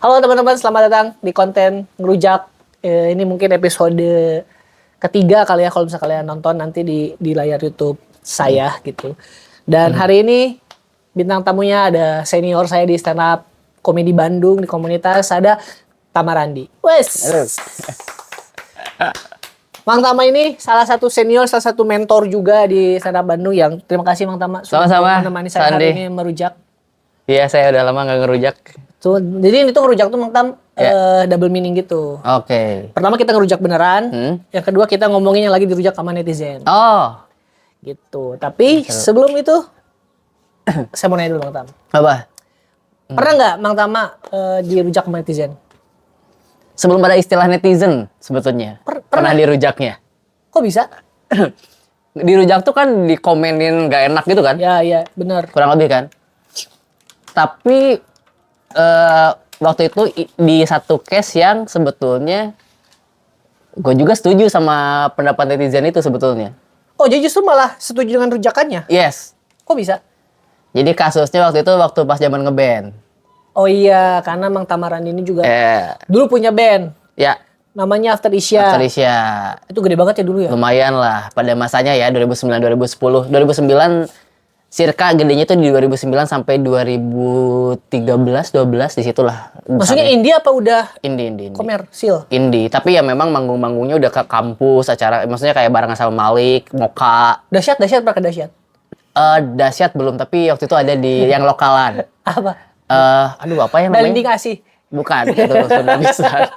Halo teman-teman, selamat datang di konten ngerujak. Ini mungkin episode ketiga kali ya kalau misalnya kalian nonton nanti di layar YouTube saya gitu. Dan hari ini bintang tamunya ada senior saya di stand up komedi Bandung di komunitas, ada Tama Randi. Wes. Mang Tama ini salah satu senior, salah satu mentor juga di stand up Bandung yang terima kasih Mang Tama sudah menemani saya hari ini merujak. Iya, saya udah lama nggak ngerujak. Tuh, jadi itu ngerujak tuh Mang Tam double meaning gitu. Oke. Pertama kita ngerujak beneran, yang kedua kita ngomongin yang lagi dirujak sama netizen. Oh. Gitu. Tapi sebelum itu saya mau nanya dulu Mang Tam. Apa? Pernah nggak Mang Tama dirujak sama netizen? Sebelum ada istilah netizen sebetulnya. Pernah dirujaknya. Kok bisa? Dirujak tuh kan dikomenin gak enak gitu kan? Ya, benar. Kurang lebih kan? Tapi waktu itu di satu case yang sebetulnya gue juga setuju sama pendapat netizen itu sebetulnya. Oh, jadi justru malah setuju dengan rujakannya? Yes. Kok bisa? Jadi kasusnya waktu itu pas zaman ngeband. Oh iya, karena Mang Tama Randi ini juga dulu punya band. Ya. Namanya After Isya. After Isya. Itu gede banget ya dulu ya? Lumayan lah pada masanya ya 2009 2010. 2009 circa gedenya itu di 2009 sampai 2013 12 di situlah. Maksudnya indie apa udah indie. Komersil. Indie, tapi ya memang manggung-manggungnya udah ke kampus acara, maksudnya kayak barengan sama Malik, Moka. Dahsyat berapa dahsyat? Dahsyat belum, tapi waktu itu ada di yang lokalan. Apa? Aduh apa ya namanya? Dalinding Asih. Bukan, itu sudah bisa.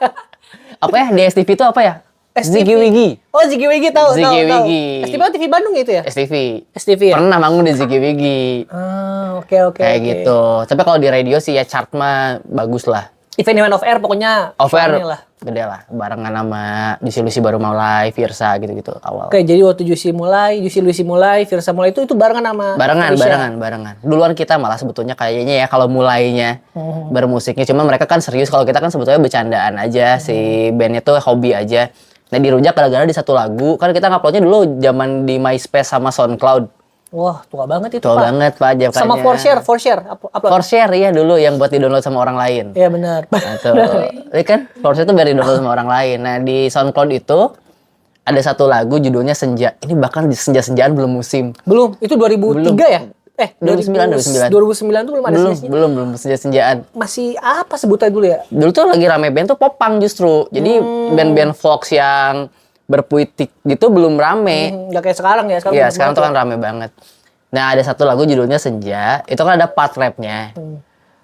Apa ya? Di STV itu apa ya? STV. Ziggy Wiggy. Oh, Ziggy Wiggy tahu. Ziggy Wiggy. STV TV Bandung itu ya? STV ya? Pernah manggung di Ziggy Wiggy. Oke. Kayak gitu. Tapi kalau di radio sih ya chart mah bagus lah. Event off air pokoknya. Off air lah. Gede lah. Barengan sama Juicy baru mulai, Virsa gitu-gitu awal. Oke, jadi waktu Juicy mulai, Virsa mulai itu barengan sama Barengan. Duluan kita malah sebetulnya kayaknya ya kalau mulainya bermusiknya. Cuma mereka kan serius, kalau kita kan sebetulnya bercandaan aja. Si bandnya tuh hobi aja. Nah dirujak gara-gara di satu lagu. Kan kita nguploadnya dulu zaman di MySpace sama SoundCloud. Wah, tua banget itu, tua Pak. Banget, Pak. Jawabannya. Sama For-Share. For-Share, iya dulu yang buat di-download sama orang lain. Iya, benar. Nah, tuh. Ini kan For-Share tuh biar di-download sama orang lain. Nah, di SoundCloud itu ada satu lagu judulnya Senja. Ini bahkan senja-senjaan belum musim. Belum, itu 2003 ya? 2009 tuh belum ada senja-senjaan. Belum senja-senjaan. Masih apa sebutannya dulu ya? Dulu tuh lagi rame band tuh popang justru. Jadi band-band folk yang berpuitik gitu belum rame. Nggak kayak sekarang ya. Iya, sekarang tuh kan rame banget. Nah, ada satu lagu judulnya Senja. Itu kan ada part rapnya.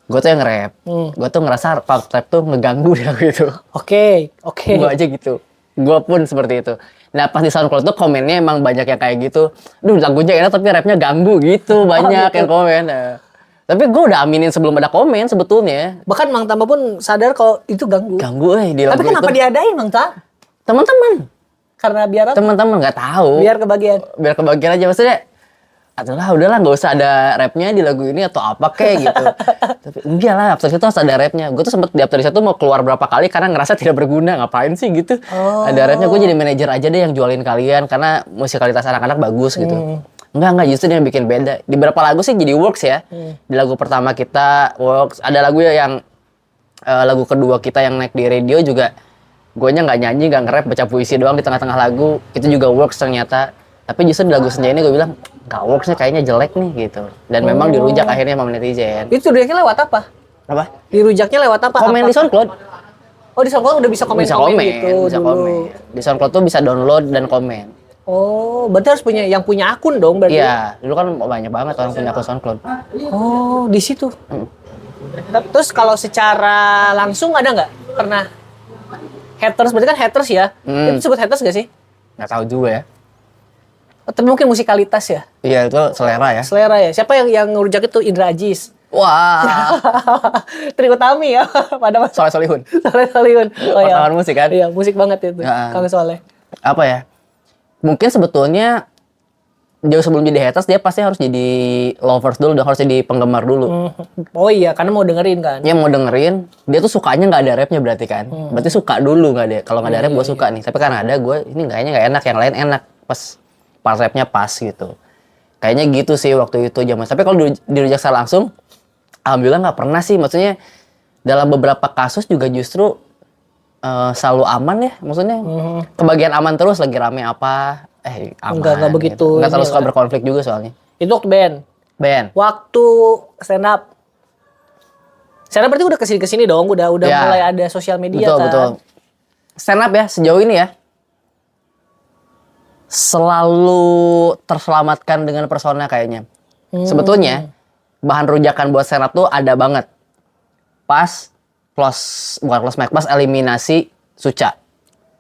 Gue tuh yang nge-rap. Gue tuh ngerasa part rap tuh ngeganggu di lagu itu. Oke. Gue aja gitu. Gue pun seperti itu. Nah, pas di SoundCloud tuh komennya emang banyak yang kayak gitu. Duh, lagunya enak tapi rapnya ganggu gitu. Banyak yang komen. Nah. Tapi gue udah aminin sebelum ada komen sebetulnya. Bahkan Mang Tama pun sadar kalau itu ganggu. Di lagu tapi kenapa itu. diadain Mang Tama? Teman-teman. Karena biar apa? Teman-teman nggak tahu. Biar kebagian aja maksudnya. Udahlah nggak usah ada rapnya di lagu ini atau apa kayak gitu. Tapi enggak lah, After itu harus ada rapnya. Gue tuh sempet di After itu mau keluar berapa kali karena ngerasa tidak berguna. Ngapain sih gitu? Ada rapnya, gue jadi manajer aja deh yang jualin kalian karena musikalitas anak-anak bagus gitu. Enggak, justru dia yang bikin beda. Di beberapa lagu sih jadi works ya. Di lagu pertama kita works. Ada lagu yang lagu kedua kita yang naik di radio juga. Guanya nggak nyanyi, nggak nge-rap, baca puisi doang di tengah-tengah lagu. Itu juga works ternyata. Tapi justru di lagu Senja ini gue bilang, nggak works nih, kayaknya jelek nih gitu. Dan memang dirujak akhirnya sama netizen. Itu dirujaknya lewat apa? Apa? Dirujaknya lewat apa? Komen di SoundCloud. Oh, di SoundCloud udah bisa komen gitu. Bisa komen. Di SoundCloud tuh bisa download dan komen. Oh, berarti harus yang punya akun dong berarti. Iya, dulu kan banyak banget orang punya akun SoundCloud. Oh, di situ. Terus kalau secara langsung ada nggak pernah haters? Berarti kan haters ya? Itu sebut haters nggak sih? Nggak tahu juga ya. Tapi mungkin musikalitas ya? Iya, itu selera ya. Selera ya. Siapa yang ngerujak itu? Indra Ajis. Wah. Trio Utami ya pada masa. Solihun. Oh iya. Musik kan? Iya, musik banget itu. Kang Soleh. Apa ya? Mungkin sebetulnya jauh sebelum jadi haters dia pasti harus jadi lovers dulu, harus jadi penggemar dulu. Oh iya, karena mau dengerin kan? Ya mau dengerin, dia tuh sukanya nggak ada rapnya berarti kan? Berarti suka dulu nggak ada. Kalau nggak ada rap gue suka nih, tapi karena ada gue ini kayaknya nggak enak, yang lain enak. Pas part rapnya pas gitu. Kayaknya gitu sih waktu itu zaman. Tapi kalau dirujak secara langsung, alhamdulillah nggak pernah sih. Maksudnya dalam beberapa kasus juga justru selalu aman ya, maksudnya kebagian aman terus lagi rame apa, aman. Enggak begitu. Gitu. Enggak terlalu suka inilah. berkonflik juga soalnya. Itu waktu band. Ben. Waktu stand up. Stand up berarti udah kesini dong, udah Ya. mulai ada sosial media Betul, kan. betul. Stand up ya sejauh ini ya selalu terselamatkan dengan persona kayaknya. Sebetulnya bahan rujakan buat stand up tuh ada banget. Pas bukan close mic, pas eliminasi Suca.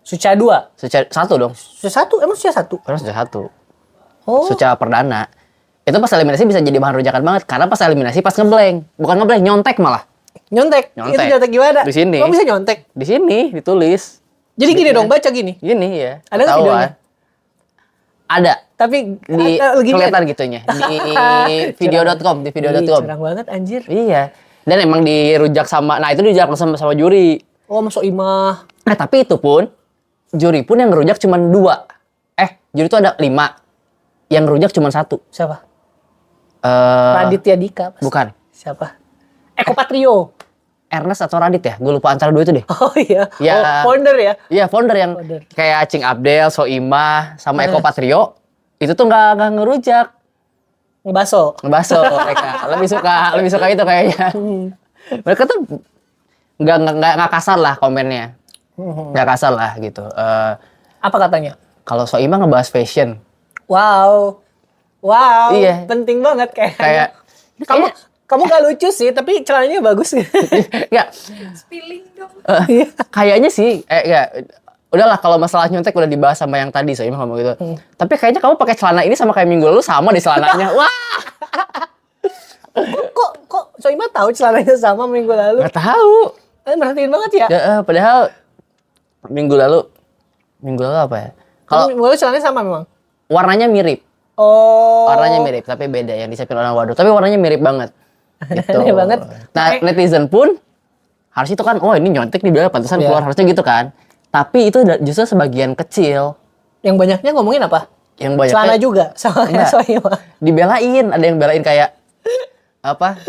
Suca 2. Suca 1 dong. Suca 1? Emang Suca 1? Karena Suca 1. Oh. Suca perdana. Itu pas eliminasi bisa jadi bahan rujakan banget karena pas eliminasi pas ngeblank, bukan ngeblank, nyontek malah. Nyontek. Nyontek. Itu nyontek gimana? Di sini. Kok bisa nyontek? Di sini ditulis. Jadi gini dong, baca gini. Gini ya. Ada nggak ketahuan. videonya? Ada. Tapi Di lagi kelihatan gitunya di video.com, di video.com. Curang banget anjir. Iya. Dan emang dirujak sama, nah itu dirujak sama juri. Oh, masuk imah. Nah tapi itu pun juri pun yang ngerujak cuma 2. Juri itu ada 5. Yang ngerujak cuma 1. Siapa? Raditya Dika. Pasti. Bukan. Siapa? Eko Patrio. Ernest atau Radit ya? Gue lupa antara 2 itu deh. Oh iya. Ya. Oh, founder ya. Iya founder yang Founder. kayak Cing Abdel, Soimah, sama Eko Patrio. Itu tuh nggak ngerujak. Ngebaso. Ngebaso mereka. Lebih suka itu kayaknya. Mereka tuh nggak kasar lah komennya. Nggak kasar lah gitu. Apa katanya? Kalau Soimah ngebahas fashion. Wow. Iya. Penting banget Kayak kamu gak lucu sih, tapi celananya bagus. ya Spilling dong. kayaknya sih ya udahlah kalau masalah nyontek udah dibahas sama yang tadi Soimah ngomong gitu. Tapi kayaknya kamu pakai celana ini sama kayak minggu lalu sama di celananya. Wah, kok Soimah tahu celananya sama minggu lalu? nggak tahu. Merhatiin banget ya. Ya, padahal minggu lalu apa ya? Kalau Minggu lalu celananya sama memang. warnanya mirip. Oh. Warnanya mirip, tapi beda yang disiapin orang waduh. Tapi warnanya mirip banget. Gitu. Aneh banget. Nah, netizen pun harus itu kan, oh ini nyontek nih bilang pantesan Iya. keluar harusnya gitu kan. Tapi itu justru sebagian kecil Yang banyaknya ngomongin apa? yang banyak Celana juga sama kayak Enggak. Soimah. dibelain, ada yang belain kayak apa?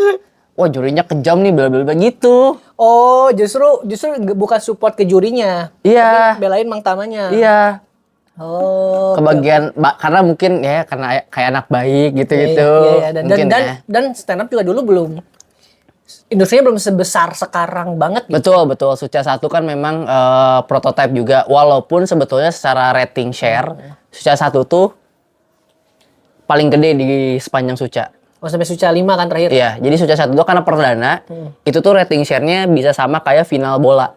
Wah jurinya kejam nih, bla bla bla gitu. Oh, justru bukan support ke jurinya. Iya, Tapi belain Mang Tamanya. iya. Oh. Kebagian karena mungkin ya karena kayak anak baik gitu-gitu. Iya. Dan, Mungkin dan, ya. dan stand up juga dulu belum. Industrinya belum sebesar sekarang banget gitu. Betul. Suca 1 kan memang prototype juga. Walaupun sebetulnya secara rating share, Suca 1 tuh paling gede di sepanjang Suca. Oh, sampai Suca 5 kan terakhir. Iya, jadi Suca 1 tuh karena perdana, itu tuh rating share-nya bisa sama kayak final bola.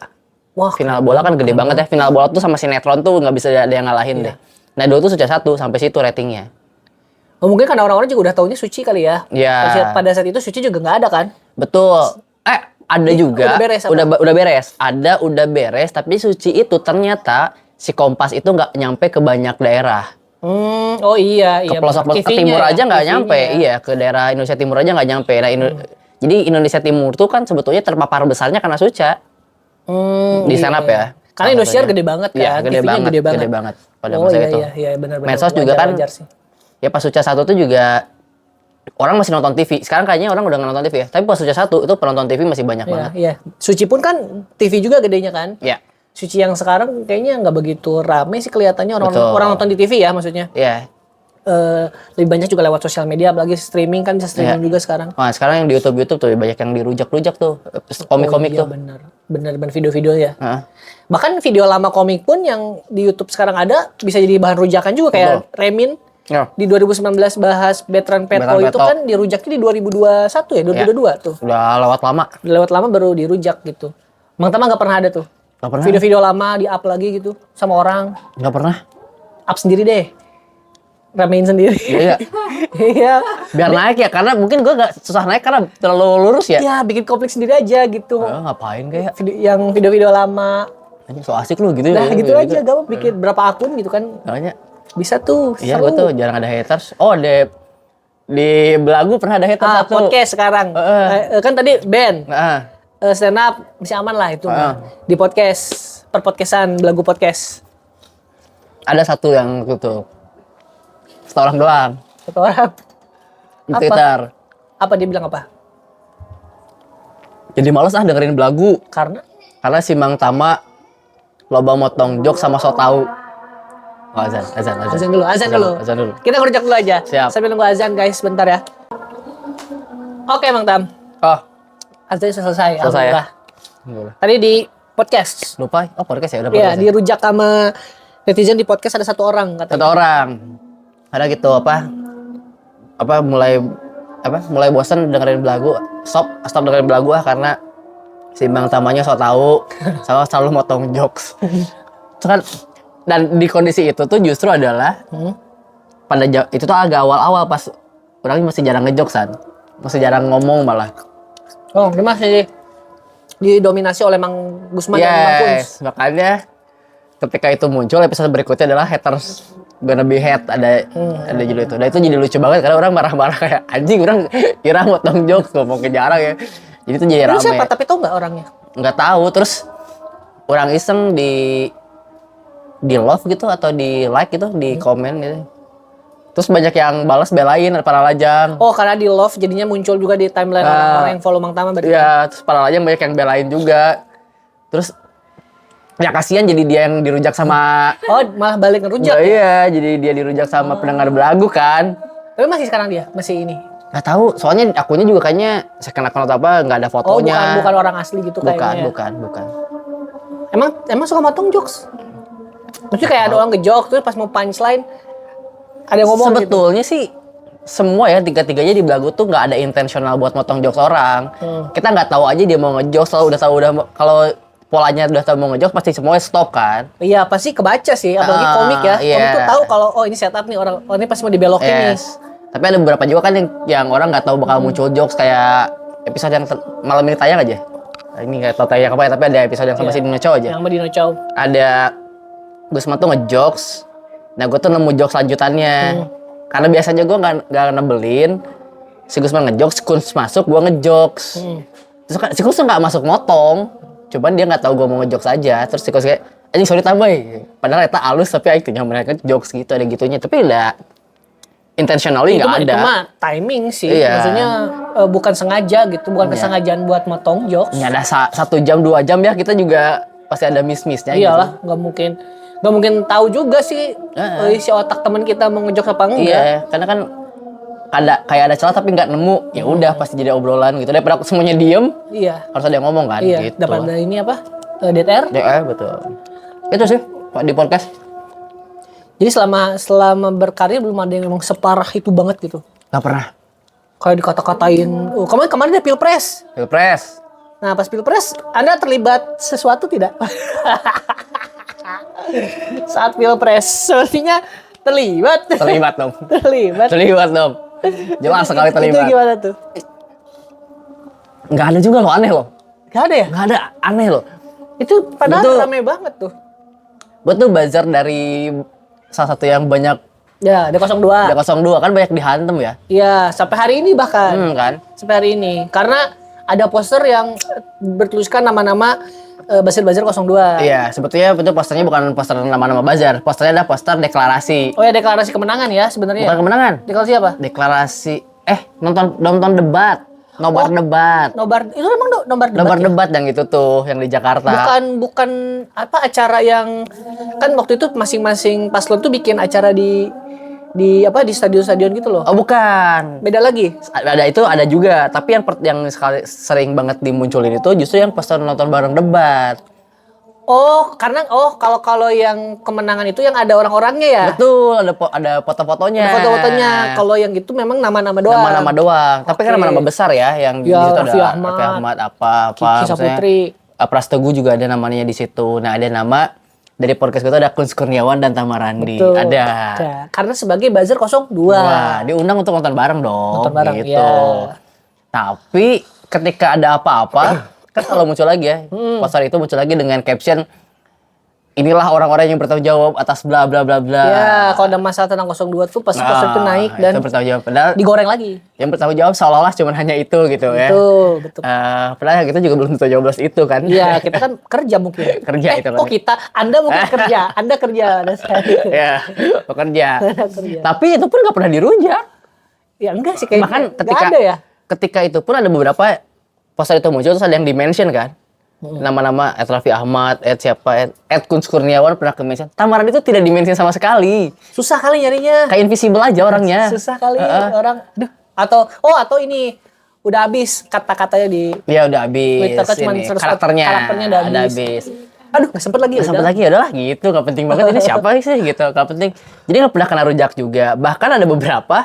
Wah, Final bola kan gede banget ya. Final bola tuh sama sinetron tuh nggak bisa ada yang ngalahin deh. Nah, dulu tuh Suca 1 sampai situ ratingnya. oh, mungkin karena orang-orang juga udah taunya Suci kali ya. Iya. Pada saat itu Suci juga nggak ada kan? Betul. Ada juga. udah beres apa? Udah beres. Udah beres. Tapi Suci itu ternyata si Kompas itu nggak nyampe ke banyak daerah. Oh iya. Ke pelosok-pelosok ke timur aja nggak nyampe. Iya, ke daerah Indonesia Timur aja nggak nyampe. Nah, jadi Indonesia Timur tuh kan sebetulnya terpapar besarnya karena Suca. Di stand up ya. Karena Indosiar gede banget kan. Iya, gede TV-nya banget, gede banget. gede banget pada Oh masa iya, itu. iya, benar. Medsos juga kan. Wajar sih. Ya pas Suca 1 tuh juga orang masih nonton TV. Sekarang kayaknya orang udah nggak nonton TV ya. Tapi pas Suca 1 itu penonton TV masih banyak Iya, banget. iya. Suci pun kan TV juga gedenya kan. Iya. Suci yang sekarang kayaknya nggak begitu rame sih kelihatannya Betul. orang nonton di TV ya maksudnya. Iya. Lebih banyak juga lewat sosial media, apalagi streaming kan bisa streaming Iya. juga sekarang. Wah, sekarang yang di YouTube tuh banyak yang dirujak-rujak tuh. Komik-komik Oh, iya, tuh. bener video-video ya. Heeh. Bahkan video lama komik pun yang di YouTube sekarang ada bisa jadi bahan rujakan juga kayak Remin Ya. di 2019 bahas Bertrand Petro Bertrand itu Petro. kan dirujaknya di 2021 ya, 2022 tuh. Udah lewat lama. Udah lewat lama baru dirujak gitu. Mang Tama nggak pernah ada tuh. Nggak pernah. Video-video lama di-up lagi gitu sama orang. Nggak pernah. Up sendiri deh. Ramein sendiri. Iya. Iya. Biar naik ya, karena mungkin gue gak susah naik karena terlalu lurus ya. Ya, bikin konflik sendiri aja gitu. Ngapain kayak? Yang video-video lama. Anjing so asik lu gitu. Nah, ya, gitu aja. Gak bikin berapa akun gitu kan. Makanya, Bisa tuh. iya seru. betul, jarang ada haters. Oh, di Belagu pernah ada haters satu. Podcast sekarang. Kan tadi band. Nah, Stand up masih aman lah itu. Di podcast. Perpodcastan, Belagu Podcast. ada satu yang gitu. Satu orang doang. Satu orang. Di Apa? Twitter. Apa dia bilang apa? Jadi males dengerin belagu. Karena Si Mang Tama loba motong jok sama so tau. Oh, azan dulu. Kita ngerujak dulu aja. Siap. Sambil nunggu azan guys, bentar ya. Oke, Mang Tam. Oh, Azan sudah selesai. selesai ya. Alhamdulillah. Tadi di podcast. Lupa. Oh, podcast ya, udah Iya, podcast. di rujak sama netizen di podcast ada satu orang katanya. Satu orang. Ada gitu mulai bosan dengerin belagu. Stop dengerin belagu karena si Bang Tamanya so tahu sama selalu motong jokes. Itu kan, dan di kondisi itu tuh justru adalah itu tuh agak awal-awal pas orang masih jarang ngejoksan. Masih jarang ngomong malah. Oh, dia masih didominasi oleh Mang Gusman dan Mang Kuns. Makanya ketika itu muncul episode berikutnya adalah haters gonna be hate, ada judul itu. Dan itu jadi lucu banget karena orang marah-marah kayak anjing, orang kira motong jokes ngomong ke jarang ya. Jadi itu jadi Itu rame. siapa? Tapi tahu nggak orangnya? Nggak tahu, terus orang iseng di love gitu atau di like gitu, di komen gitu. Terus banyak yang balas belain para lajang. Oh, karena di love jadinya muncul juga di timeline orang-orang yang follow Mang Tama berarti. Iya, terus para lajang banyak yang belain juga. Terus ya kasihan jadi dia yang dirujak sama. Oh, malah balik ngerujak. Iya, jadi dia dirujak sama pendengar belagu kan. Tapi masih sekarang dia, masih ini. Nggak tahu, soalnya akunnya juga kayaknya second account apa nggak ada Oh, fotonya. bukan orang asli gitu kayaknya. Bukan. Emang suka motong jokes? Maksudnya kayak ada orang ngejok terus pas mau punchline ada yang ngomong gitu. Sebetulnya sih semua ya tiga-tiganya di belagu tuh nggak ada intensional buat motong jokes orang. Kita nggak tahu aja dia mau ngejokes, kalau polanya udah tahu mau ngejokes pasti semuanya stop kan. Iya, pasti kebaca sih, apalagi komik ya. Iya. Komik tuh tahu kalau oh ini setup nih orang, oh ini pasti mau dibelokin nih. Tapi ada beberapa juga kan yang orang nggak tahu bakal muncul jokes kayak episode yang malam ini tayang aja. Nah, ini nggak tahu tayang apa ya, tapi ada episode yang sama si Dino Chow aja. Yang sama Dino Chow. Ada Gusman tuh ngejokes. Nah gue tuh nemu jokes lanjutannya. Karena biasanya gue nggak nebelin. Si Gusman ngejokes, Kuns masuk, gue ngejokes. Terus si Kuns nggak masuk motong. Cuman dia nggak tahu gue mau ngejokes aja. Terus si Kuns kayak, anjing sorry tambah. Padahal eta halus tapi akhirnya mereka jokes gitu, ada gitunya. Tapi udah intentionally nggak ada. Itu mah timing sih. Iya. Maksudnya bukan sengaja gitu, bukan kesengajaan buat motong jokes. Ya ada 1 jam 2 jam ya kita juga pasti ada miss-missnya gitu. Iyalah, nggak mungkin tahu juga sih si otak teman kita mau ngejokes apa enggak. Iya, karena kan kayak ada celah tapi nggak nemu. Ya udah pasti jadi obrolan gitu. Daripada semuanya diem, Iya. harus ada yang ngomong kan Iya, gitu. dapat dari ini apa? DTR. Betul. Itu sih Pak di podcast. Jadi selama berkarya belum ada yang memang separah itu banget gitu. Nggak pernah. Kayak dikata-katain, oh kemarin ada Pilpres. Pilpres. Nah, pas Pilpres, Anda terlibat sesuatu tidak? Saat Pilpres, sepertinya terlibat. Terlibat dong. Terlibat. Jelas sekali terlibat. Itu gimana tuh? Nggak ada juga loh, aneh loh. Gak ada ya? Nggak ada, aneh loh. Itu padahal Betul. rame banget tuh. Gue tuh buzzer dari salah satu yang banyak, Ya, ada 02. ada 02 kan banyak dihantem ya. Iya, sampai hari ini bahkan. Kan? Sampai hari ini. Karena ada poster yang bertuliskan nama-nama buzzer-buzzer 02. Iya, sebetulnya itu posternya bukan poster nama-nama bazar. Posternya ada poster deklarasi. Oh ya, deklarasi kemenangan ya sebenarnya. Bukan kemenangan. Deklarasi apa? Deklarasi nonton debat. Nobar debat. Nobar itu emang nobar debat. Nobar Ya? debat yang itu tuh yang di Jakarta. Bukan apa acara yang kan waktu itu masing-masing paslon tuh bikin acara di stadion-stadion gitu loh. Oh, bukan. Beda lagi. Ada juga, tapi yang sering banget dimunculin itu justru yang poster nonton bareng debat. Oh, karena kalau yang kemenangan itu yang ada orang-orangnya ya. Betul, ada foto-fotonya. Ada foto-fotonya. Kalau yang itu memang nama-nama doang. Nama-nama doang. Tapi kan Oke. nama-nama besar ya yang di Ya, situ Raffi ada Ahmad, Raffi Ahmad apa Kiki maksudnya, Saputri. Pras Teguh juga ada namanya di situ. Nah, ada nama dari podcast itu ada Kuns Kurniawan dan Tamarandi. Betul. Ada. Ya, karena sebagai buzzer 02. Wah, diundang untuk nonton bareng dong. Nonton bareng, gitu. ya. Tapi ketika ada apa-apa, kan kalau muncul lagi ya, poster itu muncul lagi dengan caption, inilah orang-orang yang bertanggung jawab atas bla bla bla bla. Ya, kalau ada masalah tentang 02 tuh pasti poster itu naik dan itu bertanggung jawab. Padahal digoreng lagi. yang bertanggung jawab seolah-olah cuma hanya itu gitu ya. Betul. Padahal kita juga belum tentu jawab itu kan. Iya, kita kan kerja mungkin. Kerja itu kan. Oh kita, Anda mungkin kerja. Anda kerja. Ya, bekerja. Kerja. Tapi itu pun nggak pernah dirujak. Ya enggak sih kayaknya. Bahkan Nggak ada ya. ketika itu pun ada beberapa poster itu muncul terus ada yang di-mention kan. Nama-nama Raffi Ahmad, siapa, Kun Kurniawan pernah ke-mention. Tamaran itu tidak di-mention sama sekali. Susah kali nyarinya. Kayak invisible aja orangnya. Susah kali orang. Duh. Atau ini udah habis kata-katanya di Iya udah habis. Twitter kan cuma Ini, 100 karakternya udah ada habis. habis. Aduh, nggak sempet lagi. Nggak sempet lagi, ya udahlah gitu, nggak penting banget ini siapa sih gitu, nggak penting. Jadi nggak pernah kena rujak juga. Bahkan ada beberapa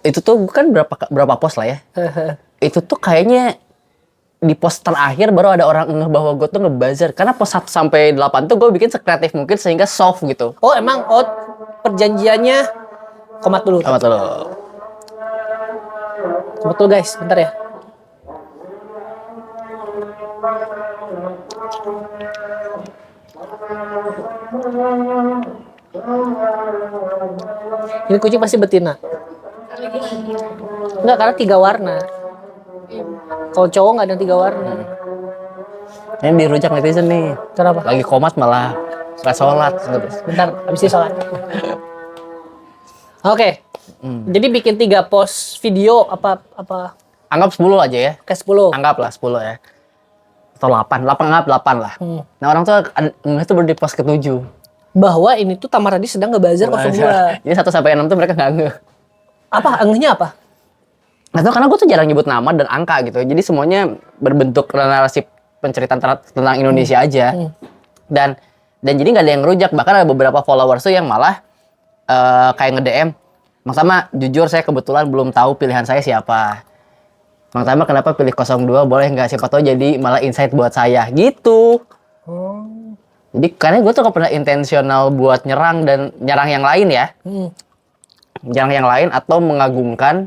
itu tuh kan berapa post lah ya. Itu tuh kayaknya di post terakhir baru ada orang ngeh bahwa gue tuh ngebuzzer. Karena post 1 sampai 8 tuh gue bikin sekreatif mungkin sehingga soft gitu. Oh emang perjanjiannya komat dulu. Apa tuh lo? Komat dulu guys, bentar ya. Ini kucing pasti betina. Enggak, karena 3 warna. Kalau cowok nggak ada 3 warna. Ini dirujak netizen nih. Kenapa? Lagi komat malah nggak sholat. Bentar, habis ini sholat. Oke. Jadi bikin 3 post video apa Anggap 10 aja ya. ke 10. Anggaplah 10 ya. Atau 8 anggap 8 lah. Nah orang tuh ngeliat tuh baru di post ke-7. Bahwa ini tuh Tamaradi sedang ngebuzzer 02. Jadi 1 sampai 6 tuh mereka nggak ngeh. Apa? Angehnya apa? Nggak tahu karena gue tuh jarang nyebut nama dan angka gitu. Jadi semuanya berbentuk narasi penceritaan tentang Indonesia aja. Dan jadi nggak ada yang ngerujak. Bahkan ada beberapa followers tuh yang malah kayak nge-DM. Mang Tama, jujur saya kebetulan belum tahu pilihan saya siapa. Mang Tama kenapa pilih 02, boleh nggak? Siapa tahu jadi malah insight buat saya. Gitu. Jadi karena gue tuh gak pernah intensional buat nyerang yang lain ya. Nyerang yang lain atau mengagungkan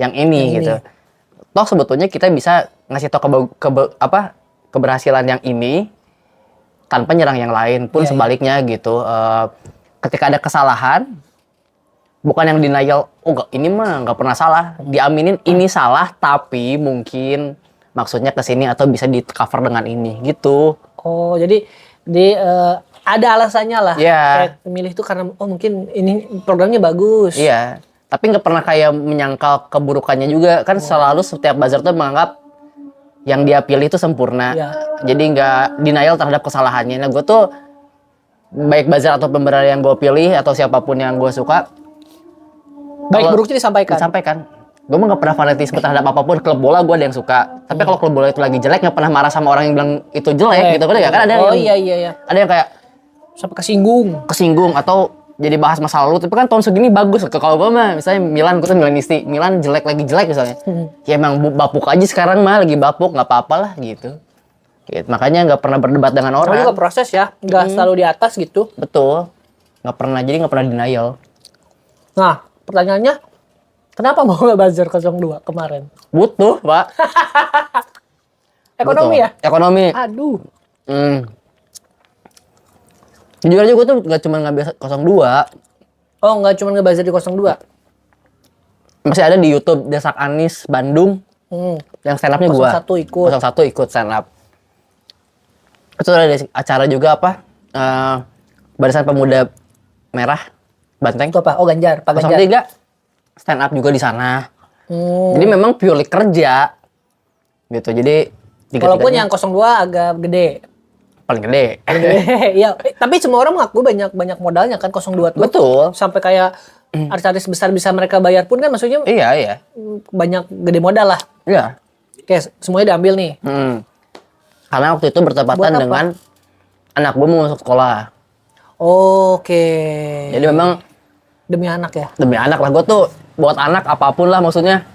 yang ini gitu. Toh sebetulnya kita bisa ngasih tau keberhasilan yang ini tanpa nyerang yang lain pun sebaliknya gitu. Ketika ada kesalahan, bukan yang denial, ini mah nggak pernah salah, diaminin ini salah tapi mungkin maksudnya kesini atau bisa di cover dengan ini gitu. Oh, jadi ada alasannya lah. Kayak milih itu karena mungkin ini programnya bagus. Iya. Tapi nggak pernah kayak menyangkal keburukannya juga. Kan selalu setiap buzzer tuh menganggap yang dia pilih itu sempurna. Jadi nggak denial terhadap kesalahannya. Nah gue tuh baik buzzer atau pembenar yang gue pilih atau siapapun yang gue suka, baik buruknya disampaikan. Gue mah nggak pernah fanatisme terhadap apapun. Klub bola gue ada yang suka. Tapi kalau klub bola itu lagi jelek, nggak pernah marah sama orang yang bilang itu jelek gitu kan ada yang ada yang kayak sampai kesinggung atau jadi bahas masa lalu. Tapi kan tahun segini bagus. Kalau gue mah misalnya Milan, gue tuh Milanisti, Milan jelek misalnya. Ya emang bapuk aja sekarang mah lagi bapuk, nggak apa-apa lah gitu. Makanya nggak pernah berdebat dengan orang. Juga proses ya, nggak selalu di atas gitu. Betul. Nggak pernah denial. Nah pertanyaannya, kenapa mau nge-buzzer 02 kemarin? Butuh, Pak. Ekonomi ya? Ekonomi. Aduh. Jujur aja gue tuh gak cuma ngambil 02. Oh, nggak cuma nge-buzzer di 02? Masih ada di YouTube, Desak Anis Bandung. Yang stand up-nya gue. 01 ikut stand up. Itu ada acara juga apa? Barisan Pemuda Merah Banteng. Itu apa? Oh, Ganjar, Pak Ganjar. 03 stand up juga di sana. Jadi memang purely kerja gitu. Jadi walaupun yang 02 agak gede. Paling gede. Iya, tapi semua orang mengaku banyak modalnya kan 02 tuh. Betul. Sampai kayak artis besar bisa mereka bayar pun kan maksudnya. Iya. Banyak gede modal lah. Iya. Oke, semuanya diambil nih. Karena waktu itu bertepatan dengan anak gue mau masuk sekolah. Oke. Jadi memang demi anak ya? Demi anak lah. Gue tuh buat anak apapun lah maksudnya.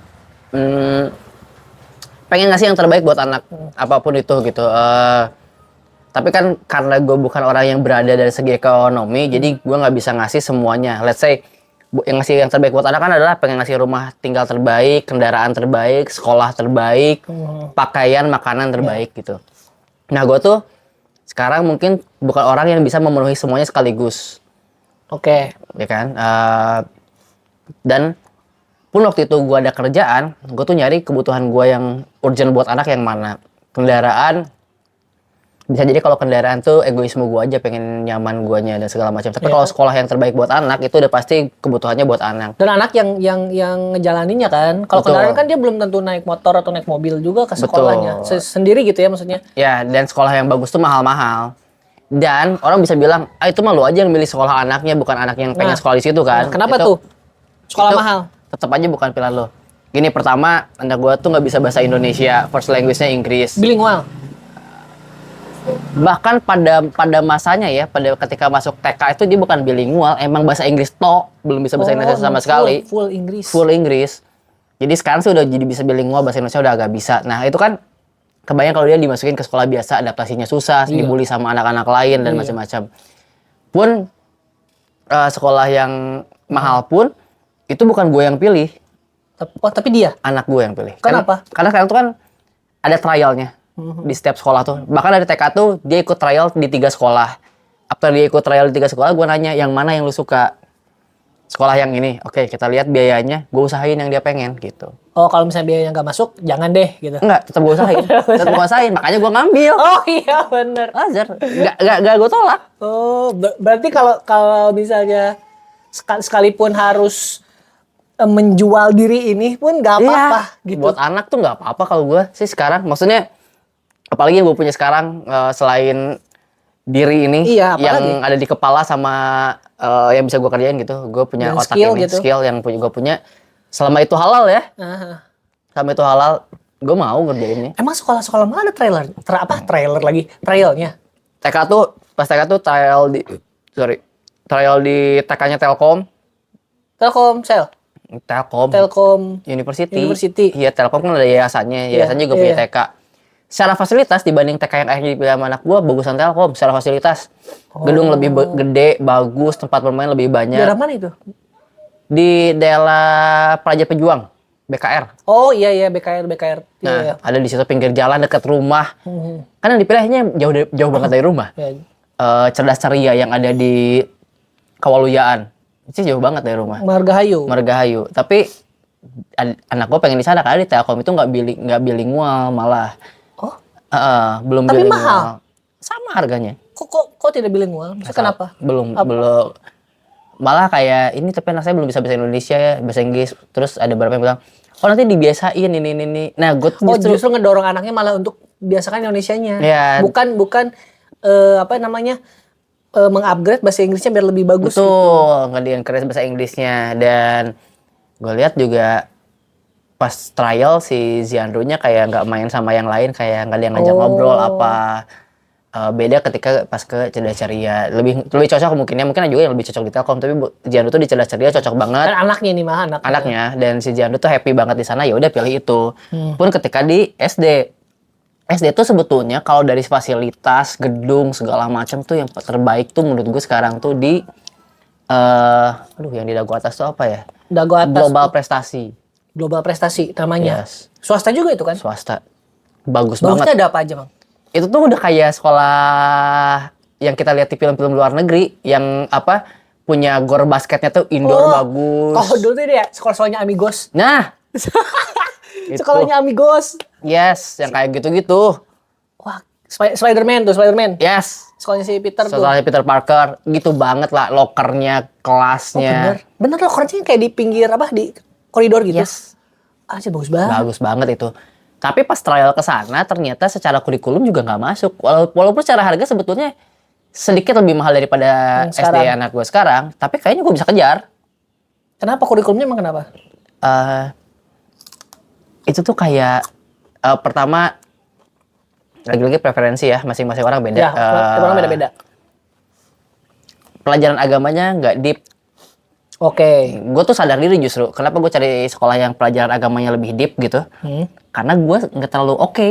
Pengen ngasih yang terbaik buat anak. Apapun itu gitu. Tapi kan karena gue bukan orang yang berada dari segi ekonomi, jadi gue nggak bisa ngasih semuanya. Let's say, yang ngasih yang terbaik buat anak kan adalah pengen ngasih rumah tinggal terbaik, kendaraan terbaik, sekolah terbaik, pakaian, makanan terbaik gitu. Nah gue tuh sekarang mungkin bukan orang yang bisa memenuhi semuanya sekaligus. Oke. Ya kan? Dan pun waktu itu gue ada kerjaan, gue tuh nyari kebutuhan gue yang urgent buat anak yang mana. Kendaraan, bisa jadi kalau kendaraan tuh egoisme gue aja, pengen nyaman guanya dan segala macam. Tapi Iya. kalau sekolah yang terbaik buat anak itu udah pasti kebutuhannya buat anak. Dan anak yang ngejalaninnya kan. Kalau Betul. kendaraan kan dia belum tentu naik motor atau naik mobil juga ke Betul. sekolahnya. Sendiri gitu ya maksudnya. Ya, dan sekolah yang bagus tuh mahal-mahal. Dan orang bisa bilang, itu mah lu aja yang milih sekolah anaknya, bukan anak yang pengen Nah. sekolah di situ kan. Nah, kenapa Itu- tuh? Sekolah itu mahal. Tetap aja bukan pilihan lo. Gini, pertama, anak gua tuh nggak bisa bahasa Indonesia, first language-nya Inggris. Bilingual. Bahkan pada masanya ya, pada ketika masuk TK itu dia bukan bilingual, emang bahasa Inggris tok, belum bisa bahasa Indonesia sama sekali. Full Inggris. Full Inggris. Jadi sekarang sih udah jadi bisa bilingual, bahasa Indonesia udah agak bisa. Nah, itu kan kebayang kalau dia dimasukin ke sekolah biasa, adaptasinya susah, Iya. dibully sama anak-anak lain dan Iya. macam-macam. Pun sekolah yang mahal pun itu bukan gue yang pilih, Oh, tapi dia. anak gue yang pilih. Kenapa? Karena sekarang tuh kan ada trialnya di setiap sekolah tuh. Bahkan dari TK tuh dia ikut trial di 3 sekolah. After dia ikut trial di 3 sekolah, gue nanya yang mana yang lu suka. Sekolah yang ini, oke kita lihat biayanya, gue usahain yang dia pengen gitu. Oh, kalau misalnya biayanya nggak masuk, jangan deh gitu. Enggak, tetap gue usahain. Tetap gue usahain, makanya gue ngambil. Oh iya bener. Wajar, enggak gue tolak. Oh, berarti kalau misalnya sekalipun harus menjual diri ini pun nggak apa-apa gitu. Buat anak tuh nggak apa-apa kalau gue sih sekarang. Maksudnya, apalagi yang gue punya sekarang selain diri ini Iya, apalagi? yang ada di kepala sama yang bisa gue kerjain gitu. Gue punya Dan otak skill ini, gitu. skill yang gue punya. Selama itu halal ya, Aha. selama itu halal, gue mau ngerjainnya. Emang sekolah-sekolah mana ada trailer lagi? Trailnya? TK tuh, pas TK tuh trial di TK-nya Telkom. Telkomsel, Telkom University. University. Iya, Telkom kan ada yayasannya. Iya, Yayasannya juga punya iya. TK. Secara fasilitas dibanding TK yang akhirnya dipilih sama anak gua, bagusan Telkom secara fasilitas. Gedung lebih gede, bagus, tempat bermain lebih banyak. Daerah mana itu? Di daerah Pelajar Pejuang, BKR. Oh iya BKR. Nah, Iya. ada di situ pinggir jalan dekat rumah. Mhm. Kan yang dipilihnya jauh banget dari rumah. Ya. Cerdas Ceria yang ada di Kawaluyaan. Itu jauh banget dari rumah. Margahayu. Margahayu. Tapi anak gua pengen di sana karena di Telkom itu nggak bilingual malah. Oh, Belum Tapi bilingual. mahal. Sama harganya. kok tidak bilingual? Maksudnya kenapa? Belum Apa? belum. Malah kayak ini tapi anak saya belum bisa bahasa Indonesia ya, bahasa Inggris. Terus ada beberapa yang bilang, "Oh, nanti dibiasain ini." Nah, gue Oh, justru ngedorong anaknya malah untuk biasakan Indonesianya. Iya. Bukan apa namanya? Mengupgrade bahasa Inggrisnya biar lebih bagus. betul, nggak di-encourage bahasa Inggrisnya. Dan gue lihat juga pas trial si Ziandro-nya kayak nggak main sama yang lain, kayak nggak ada yang ngajak Oh. ngobrol apa. Beda ketika pas ke Cerdas Ceria. Lebih cocok mungkin juga yang lebih cocok di Telkom, tapi Ziandro tuh di Cerdas Ceria cocok banget. Dan anaknya ini mah Anaknya, dan si Ziandro tuh happy banget di sana, ya udah pilih itu. Pun ketika di SD tuh sebetulnya kalau dari fasilitas, gedung segala macam tuh yang terbaik tuh menurut gue sekarang tuh di yang di dagu atas tuh apa ya? Dago atas. Global Prestasi. Namanya. Yes. Swasta juga itu kan? Swasta. Bagus Bagusnya banget. ada apa aja, Bang? Itu tuh udah kayak sekolah yang kita lihat di film-film luar negeri yang apa punya gor basketnya tuh indoor bagus. Kalau dulu tuh dia sekolah-sekolahnya Amigos. Nah, itu. Sekolahnya Amigos. Yes, yang kayak gitu-gitu. Wah, Spider-Man. Yes. Sekolahnya si Peter tuh. Sekolahnya Peter Parker, gitu banget lah, lokernya, Oh, kelasnya. bener loh, kerjanya kayak di pinggir di koridor gitu. Yes. Aja bagus banget. Bagus banget itu. Tapi pas trial ke sana ternyata secara kurikulum juga nggak masuk. Walaupun secara harga sebetulnya sedikit lebih mahal daripada Yang SD sekarang. anak gue sekarang, tapi kayaknya gue bisa kejar. Kenapa kurikulumnya emang kenapa? Itu tuh kayak pertama lagi-lagi preferensi ya, masing-masing orang beda. Ya, orang beda-beda. Pelajaran agamanya nggak deep. Oke. Gue tuh sadar diri justru. Kenapa gue cari sekolah yang pelajaran agamanya lebih deep gitu? Karena gue nggak terlalu oke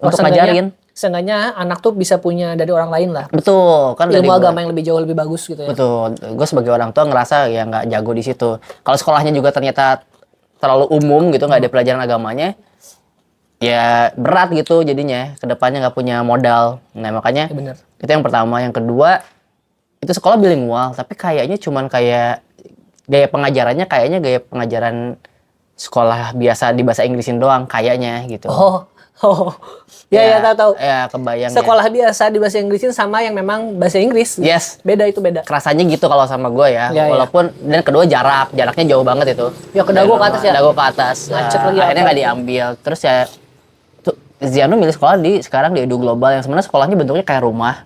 untuk ngajarin. Seenggaknya anak tuh bisa punya dari orang lain lah. Betul, kan Ilmu dari gua- agama yang lebih jauh lebih bagus gitu ya. Betul, gue sebagai orang tua ngerasa ya nggak jago di situ. Kalau sekolahnya juga ternyata terlalu umum gitu, nggak ada pelajaran agamanya, ya berat gitu jadinya. Kedepannya nggak punya modal. Nah makanya Ya, bener. itu yang pertama. Yang kedua itu sekolah bilingual, tapi kayaknya cuman kayak gaya pengajarannya kayaknya gaya pengajaran sekolah biasa di bahasa Inggrisin doang kayaknya gitu. Oh, Oh, ya tahu. Ya kebayang. Sekolah biasa di bahasa Inggrisin sama yang memang bahasa Inggris. Yes. Beda itu beda. Kerasanya gitu kalau sama gue ya. Ya, Walaupun dan kedua jaraknya jauh banget itu. Ya ke Dago ke atas ya. Dago ke atas. Macet lagi akhirnya apa nggak itu. diambil. Terus ya tuh Ziano milih sekolah sekarang di Edu Global yang sebenarnya sekolahnya bentuknya kayak rumah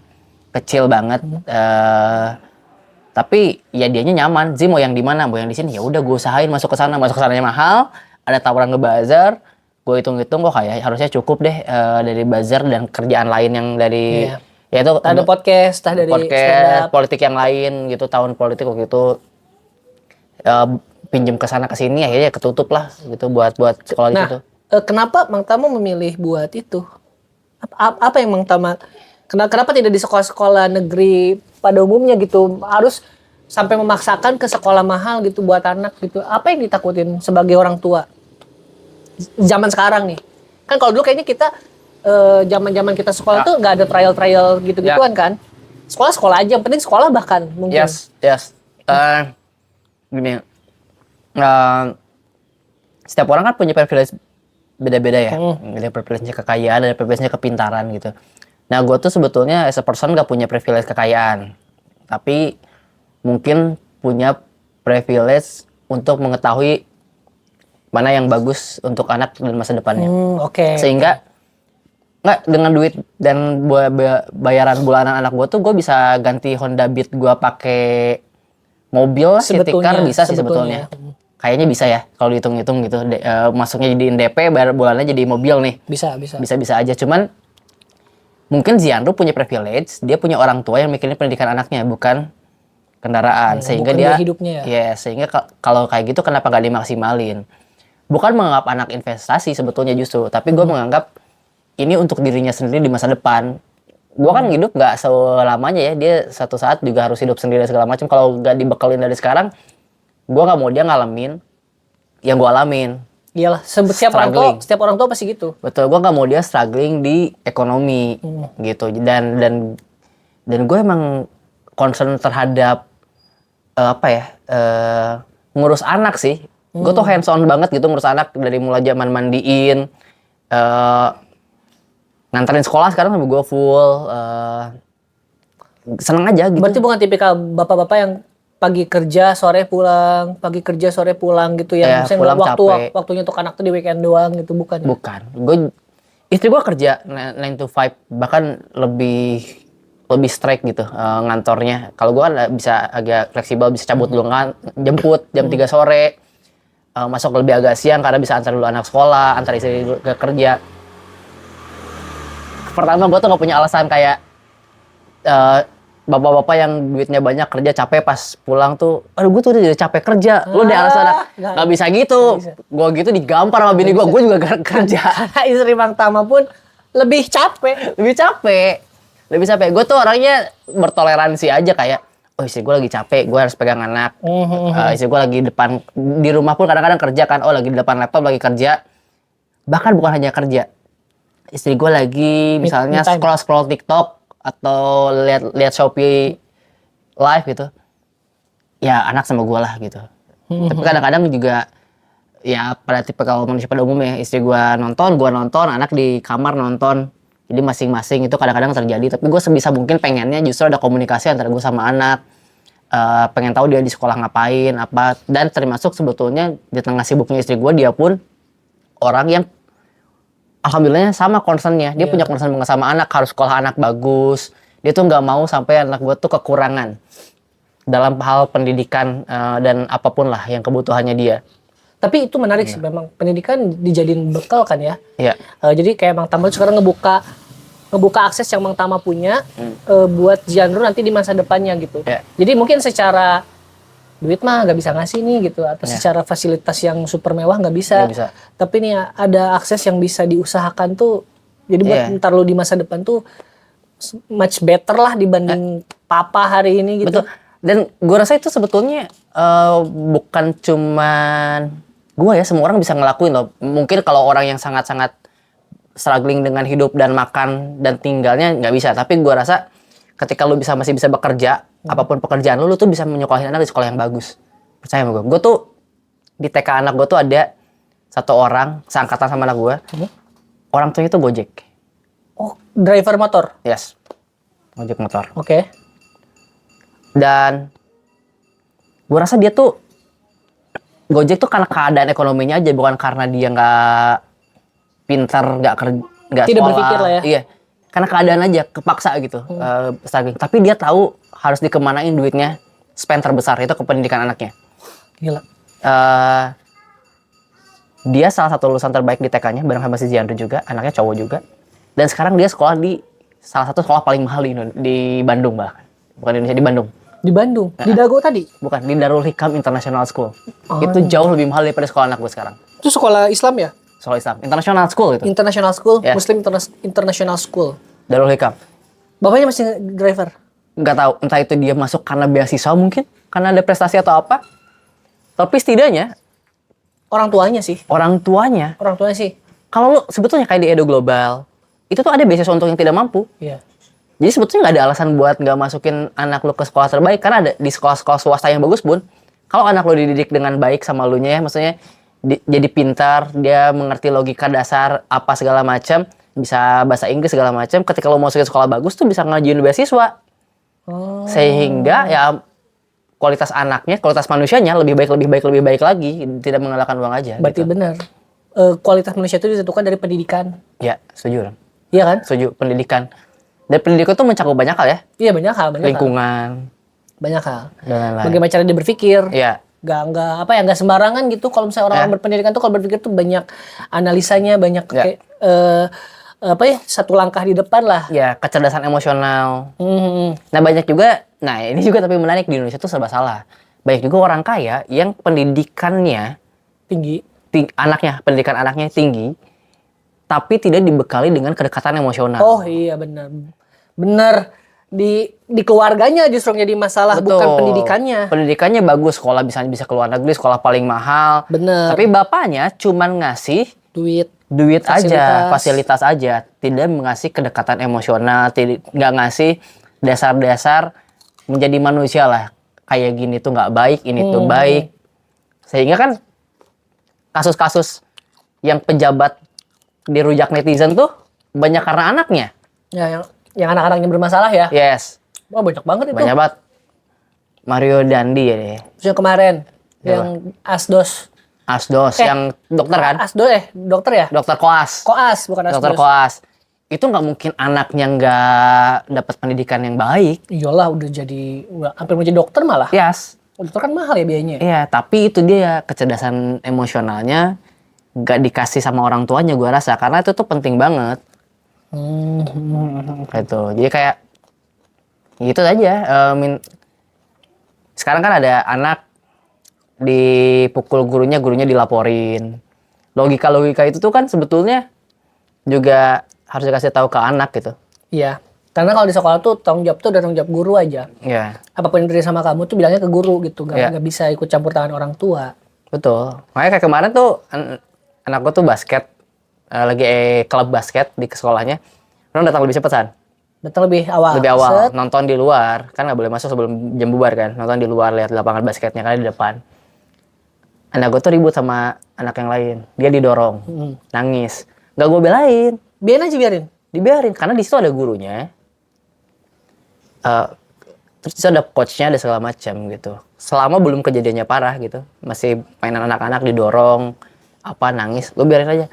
kecil banget. Tapi ya dianya nyaman. Mau yang di mana? Mau yang di sini. Ya udah gue usahain masuk ke sana. Masuk ke sananya mahal. Ada tawaran nge-buzzer. Gue hitung-hitung kok kayak harusnya cukup deh dari buzzer dan kerjaan lain yang dari ya itu ada podcast, dari podcast politik yang lain gitu, tahun politik waktu itu pinjem ke sana ke sini akhirnya ketutup lah gitu buat sekolah di situ. Kenapa Mang Tama memilih buat itu? Apa yang Mang Tama kenapa tidak di sekolah-sekolah negeri pada umumnya gitu harus sampai memaksakan ke sekolah mahal gitu buat anak gitu? Apa yang ditakutin sebagai orang tua? Zaman sekarang nih kan kalau dulu kayaknya kita zaman kita sekolah tuh nggak ada trial gitu-gituan kan, sekolah aja yang penting sekolah bahkan mungkin yes gini setiap orang kan punya privilege beda-beda ya. Ada privilege-nya kekayaan, ada privilege-nya kepintaran gitu. Nah gue tuh sebetulnya as a person gak punya privilege kekayaan, tapi mungkin punya privilege untuk mengetahui mana yang bagus untuk anak dan masa depannya. Sehingga nggak dengan duit dan bayaran bulanan anak gue tuh gue bisa ganti Honda Beat gue pakai mobil city car bisa sih sebetulnya. Kayaknya bisa ya kalau dihitung-hitung gitu. Masuknya jadiin DP, bayar bulannya jadi mobil nih. Bisa aja. Cuman mungkin Zianro punya privilege, dia punya orang tua yang mikirin pendidikan anaknya bukan kendaraan. Sehingga bukan dia hidupnya ya. Sehingga kalau kayak gitu kenapa nggak dimaksimalin? Bukan menganggap anak investasi sebetulnya justru, tapi gue menganggap ini untuk dirinya sendiri di masa depan. Gue kan hidup nggak selamanya ya, dia satu saat juga harus hidup sendiri segala macam. Kalau nggak dibekelin dari sekarang, gue nggak mau dia ngalamin yang gue alamin. Iyalah, setiap orang tua pasti gitu. Betul, gue nggak mau dia struggling di ekonomi gitu. Dan gue emang concern terhadap ngurus anak sih. Gue tuh hands on banget gitu ngurus anak dari mulai zaman mandiin, nganterin sekolah sekarang sama gue full, seneng aja gitu. Berarti bukan tipikal bapak-bapak yang pagi kerja sore pulang gitu ya? Pulang waktunya untuk anak tuh di weekend doang gitu, bukan? Bukan. Istri gue kerja 9 to 5 bahkan lebih strike gitu ngantornya. Kalau gue kan bisa agak fleksibel, bisa cabut dulu jemput jam 3 sore. Masuk lebih agak siang karena bisa antar dulu anak sekolah, antar istri dulu ke kerja. Pertama gue tuh gak punya alasan kayak bapak-bapak yang duitnya banyak kerja capek pas pulang tuh, aduh gue tuh udah capek kerja, lu deh alasan gak bisa gitu. Gue gitu digampar sama bini gue juga gak kerja. Karena istri Mang Tama pun lebih capek. Gue tuh orangnya bertoleransi aja kayak, oh istri gue lagi capek, gue harus pegang anak. Istri gue lagi di rumah pun kadang-kadang kerja kan, lagi di depan laptop lagi kerja. Bahkan bukan hanya kerja, istri gue lagi misalnya scroll TikTok atau lihat Shopee live gitu, ya anak sama gue lah gitu. Tapi kadang-kadang juga ya pada tipe kalau manusia pada umumnya, istri gue nonton, anak di kamar nonton. Jadi masing-masing itu kadang-kadang terjadi. Tapi gue sebisa mungkin pengennya justru ada komunikasi antara gue sama anak. Pengen tahu dia di sekolah ngapain, apa. Dan termasuk sebetulnya di tengah sibuknya istri gue, dia pun orang yang alhamdulillahnya sama concernnya. Dia punya concern banget sama anak, harus sekolah anak bagus. Dia tuh nggak mau sampai anak gue tuh kekurangan dalam hal pendidikan dan apapun lah yang kebutuhannya dia. Tapi itu menarik sih, memang pendidikan dijadiin bekal kan ya. Iya. Jadi kayak Mang Tama sekarang ngebuka akses yang Mang Tama punya buat Zianro nanti di masa depannya gitu. Yeah. Jadi mungkin secara duit mah nggak bisa ngasih nih gitu, atau secara fasilitas yang super mewah nggak bisa. Tapi nih ada akses yang bisa diusahakan tuh. Jadi buat ntar lu di masa depan tuh much better lah dibanding papa hari ini gitu. Betul. Dan gue rasa itu sebetulnya bukan cuman gue ya, semua orang bisa ngelakuin loh. Mungkin kalau orang yang sangat-sangat struggling dengan hidup dan makan dan tinggalnya nggak bisa. Tapi gue rasa ketika lu masih bisa bekerja, apapun pekerjaan lu tuh bisa menyekolahin anak di sekolah yang bagus. Percaya sama gue. Gue tuh di TK anak gue tuh ada satu orang seangkatan sama anak gue. Orang tuanya itu Gojek. Oh, driver motor. Yes. Gojek motor. Oke. Dan gue rasa dia tuh Gojek tuh karena keadaan ekonominya aja, bukan karena dia nggak pintar, nggak sekolah. Tidak berpikir lah ya. Iya. Karena keadaan aja, kepaksa gitu. Struggling. Tapi dia tahu harus dikemanain duitnya, spend terbesar itu ke pendidikan anaknya. Gila. Dia salah satu lulusan terbaik di TK-nya, bareng sama si Ziandro juga, anaknya cowok juga. Dan sekarang dia sekolah di salah satu sekolah paling mahal di Bandung bahkan. Bukan di Indonesia, di Bandung. Di Bandung, di Dago tadi. Bukan, di Darul Hikam International School. Oh. Itu jauh lebih mahal daripada sekolah anak gue sekarang. Itu sekolah Islam ya? Sekolah Islam, International School gitu. International School, Ya. Muslim International School. Darul Hikam. Bapaknya masih driver. Nggak tahu, entah itu dia masuk karena beasiswa mungkin, karena ada prestasi atau apa. Tapi setidaknya, Orang tuanya sih. orang tuanya, Sih. kalau lu sebetulnya kayak di Edo Global, itu tuh ada beasiswa untuk yang tidak mampu. Iya. Jadi sebetulnya nggak ada alasan buat nggak masukin anak lu ke sekolah terbaik. Karena ada di sekolah-sekolah swasta yang bagus pun, kalau anak lu dididik dengan baik sama lu nya ya, maksudnya jadi pintar, dia mengerti logika dasar apa segala macam, bisa bahasa Inggris segala macam. Ketika lu masukin sekolah bagus tuh bisa ngajuin beasiswa. Oh. Sehingga ya kualitas anaknya, kualitas manusianya lebih baik lagi, tidak mengandalkan uang aja. Berarti gitu. benar. Kualitas manusia itu ditentukan dari pendidikan. Ya, setuju. Ram. Iya kan? Setuju, pendidikan. Dan pendidikan tuh mencakup banyak hal ya. Iya, banyak hal. Lingkungan, Banyak hal. dan lain-lain. Bagaimana cara dia berpikir. Iya. Nggak sembarangan gitu. Kalau misalnya orang Ya. berpendidikan tuh kalau berpikir tuh banyak analisanya, banyak Ya. kayak satu langkah di depan lah. Ya, kecerdasan emosional. Hmm. Nah, banyak juga, nah ini juga tapi menarik, di Indonesia tuh serba salah. Banyak juga orang kaya yang pendidikannya, Tinggi. anaknya, pendidikan anaknya tinggi, tapi tidak dibekali dengan kedekatan emosional. Oh iya benar. Benar. Di keluarganya justru yang jadi masalah, Betul. bukan pendidikannya. Pendidikannya bagus, sekolah bisa ke luar negeri, sekolah paling mahal. Bener. Tapi bapaknya cuman ngasih Duit aja, Fasilitas. fasilitas aja, tidak mengasih kedekatan emosional, nggak ngasih dasar-dasar menjadi manusia lah. Kayak gini tuh nggak baik, ini tuh baik. Sehingga kan kasus-kasus yang pejabat dirujak netizen tuh banyak karena anaknya. Ya, yang anak-anaknya bermasalah ya. Yes, Wah banyak banget itu. banyak banget. Mario Dandi ya deh. Terus yang kemarin, Siapa? yang Asdos. Asdos, yang dokter kan? Dokter ya? Dokter Koas. Koas, bukan Asdos. Dokter Koas. Itu nggak mungkin anaknya nggak dapat pendidikan yang baik. Iyalah udah hampir mau jadi dokter malah. Yes. Dokter kan mahal ya biayanya. Iya, tapi itu dia kecerdasan emosionalnya nggak dikasih sama orang tuanya, gue rasa, karena itu tuh penting banget. Gitu. Jadi kayak gitu aja. Sekarang kan ada anak dipukul gurunya dilaporin. Logika itu tuh kan sebetulnya juga harus dikasih tahu ke anak gitu. Iya. Karena kalau di sekolah tuh tanggung jawab tuh udah tanggung jawab guru aja. Iya. Apapun yang terjadi sama kamu tuh bilangnya ke guru gitu. Iya. Nggak bisa ikut campur tangan orang tua. Betul. Makanya kayak kemarin tuh anak gue tuh basket, lagi klub basket di sekolahnya. Orang datang lebih cepat, San. Datang lebih awal. Lebih awal. Set. Nonton di luar. Kan nggak boleh masuk sebelum jam bubar kan. Nonton di luar, lihat lapangan basketnya kan di depan. Anak gue tuh ribut sama anak yang lain. Dia didorong. Nangis. Nggak gue belain. Biarin. Dibiarin. Karena di situ ada gurunya. Terus di situ ada coachnya, ada segala macam gitu. Selama belum kejadiannya parah gitu. Masih mainan anak-anak didorong. Nangis. Gue biarin aja.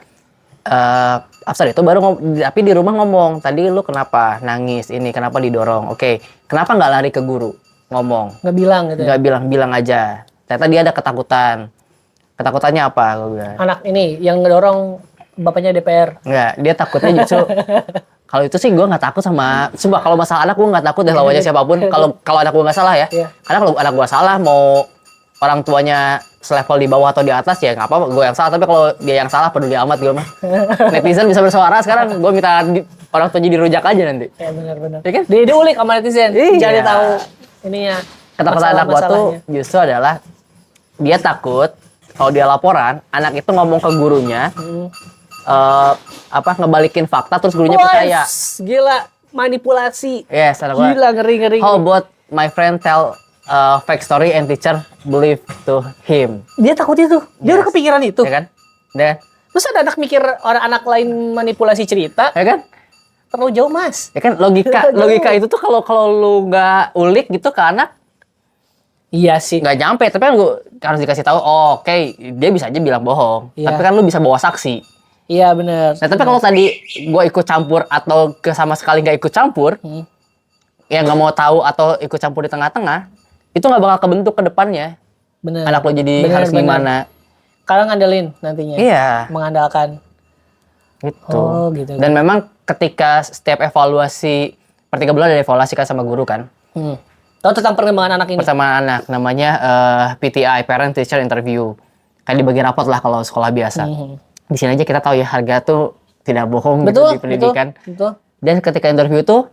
After itu baru tapi di rumah ngomong, tadi lu kenapa nangis, ini kenapa didorong, oke, kenapa nggak lari ke guru ngomong, Nggak bilang gitu ya. nggak bilang aja, ternyata dia ada ketakutannya apa, gue bilang, Anak ini yang ngedorong bapaknya DPR. nggak, dia takutnya justru kalau itu sih gue nggak takut sama, coba kalau masalah anak gue nggak takut deh lawannya siapapun, kalau anak gue nggak salah ya, Iya. karena kalau anak gue salah mau orang tuanya selevel di bawah atau di atas ya nggak apa-apa, gue yang salah. Tapi kalau dia yang salah peduli amat gue mah. Netizen bisa bersuara sekarang, gue minta orang tuanya dirujak aja nanti. Ya benar-benar. Ya kan? Diulik sama netizen. Iya. Jadi tahu ininya. Ketakutan anak gue tuh justru adalah dia takut kalau dia laporan, anak itu ngomong ke gurunya, ngebalikin fakta terus gurunya percaya. Gila, manipulasi. Yes, anak gue. Gila, ngeri. How about my friend tell fake story and teacher believe to him. Dia takut itu. Dia udah kepikiran itu. Ya kan? Dan Terus ada anak mikir orang anak lain manipulasi cerita, Ya kan? terlalu jauh Mas. Ya kan logika itu tuh kalau lu nggak ulik gitu ke anak Iya sih. nggak nyampe, tapi kan gua harus dikasih tahu, oh, oke, dia bisa aja bilang bohong, Iya. tapi kan lu bisa bawa saksi. Iya benar. Nah, tapi kalau tadi gua ikut campur atau sama sekali nggak ikut campur, ya nggak mau tahu atau ikut campur di tengah-tengah, itu nggak bakal kebentuk ke depannya. Benar. Anak lo jadi Benar, harus benar. gimana? Kalian ngandelin nantinya. Iya, Mengandalkan. gitu. Oh, gitu. Dan memang ketika setiap evaluasi, per 3 bulan ada evaluasi kan sama guru kan, Tahu tentang perkembangan anak ini? pertama anak, namanya PTI, Parent Teacher Interview. Kayak dibagi rapot lah kalau sekolah biasa. Di sini aja kita tahu ya harga tuh tidak bohong Betul, gitu di pendidikan. betul. Dan ketika interview tuh,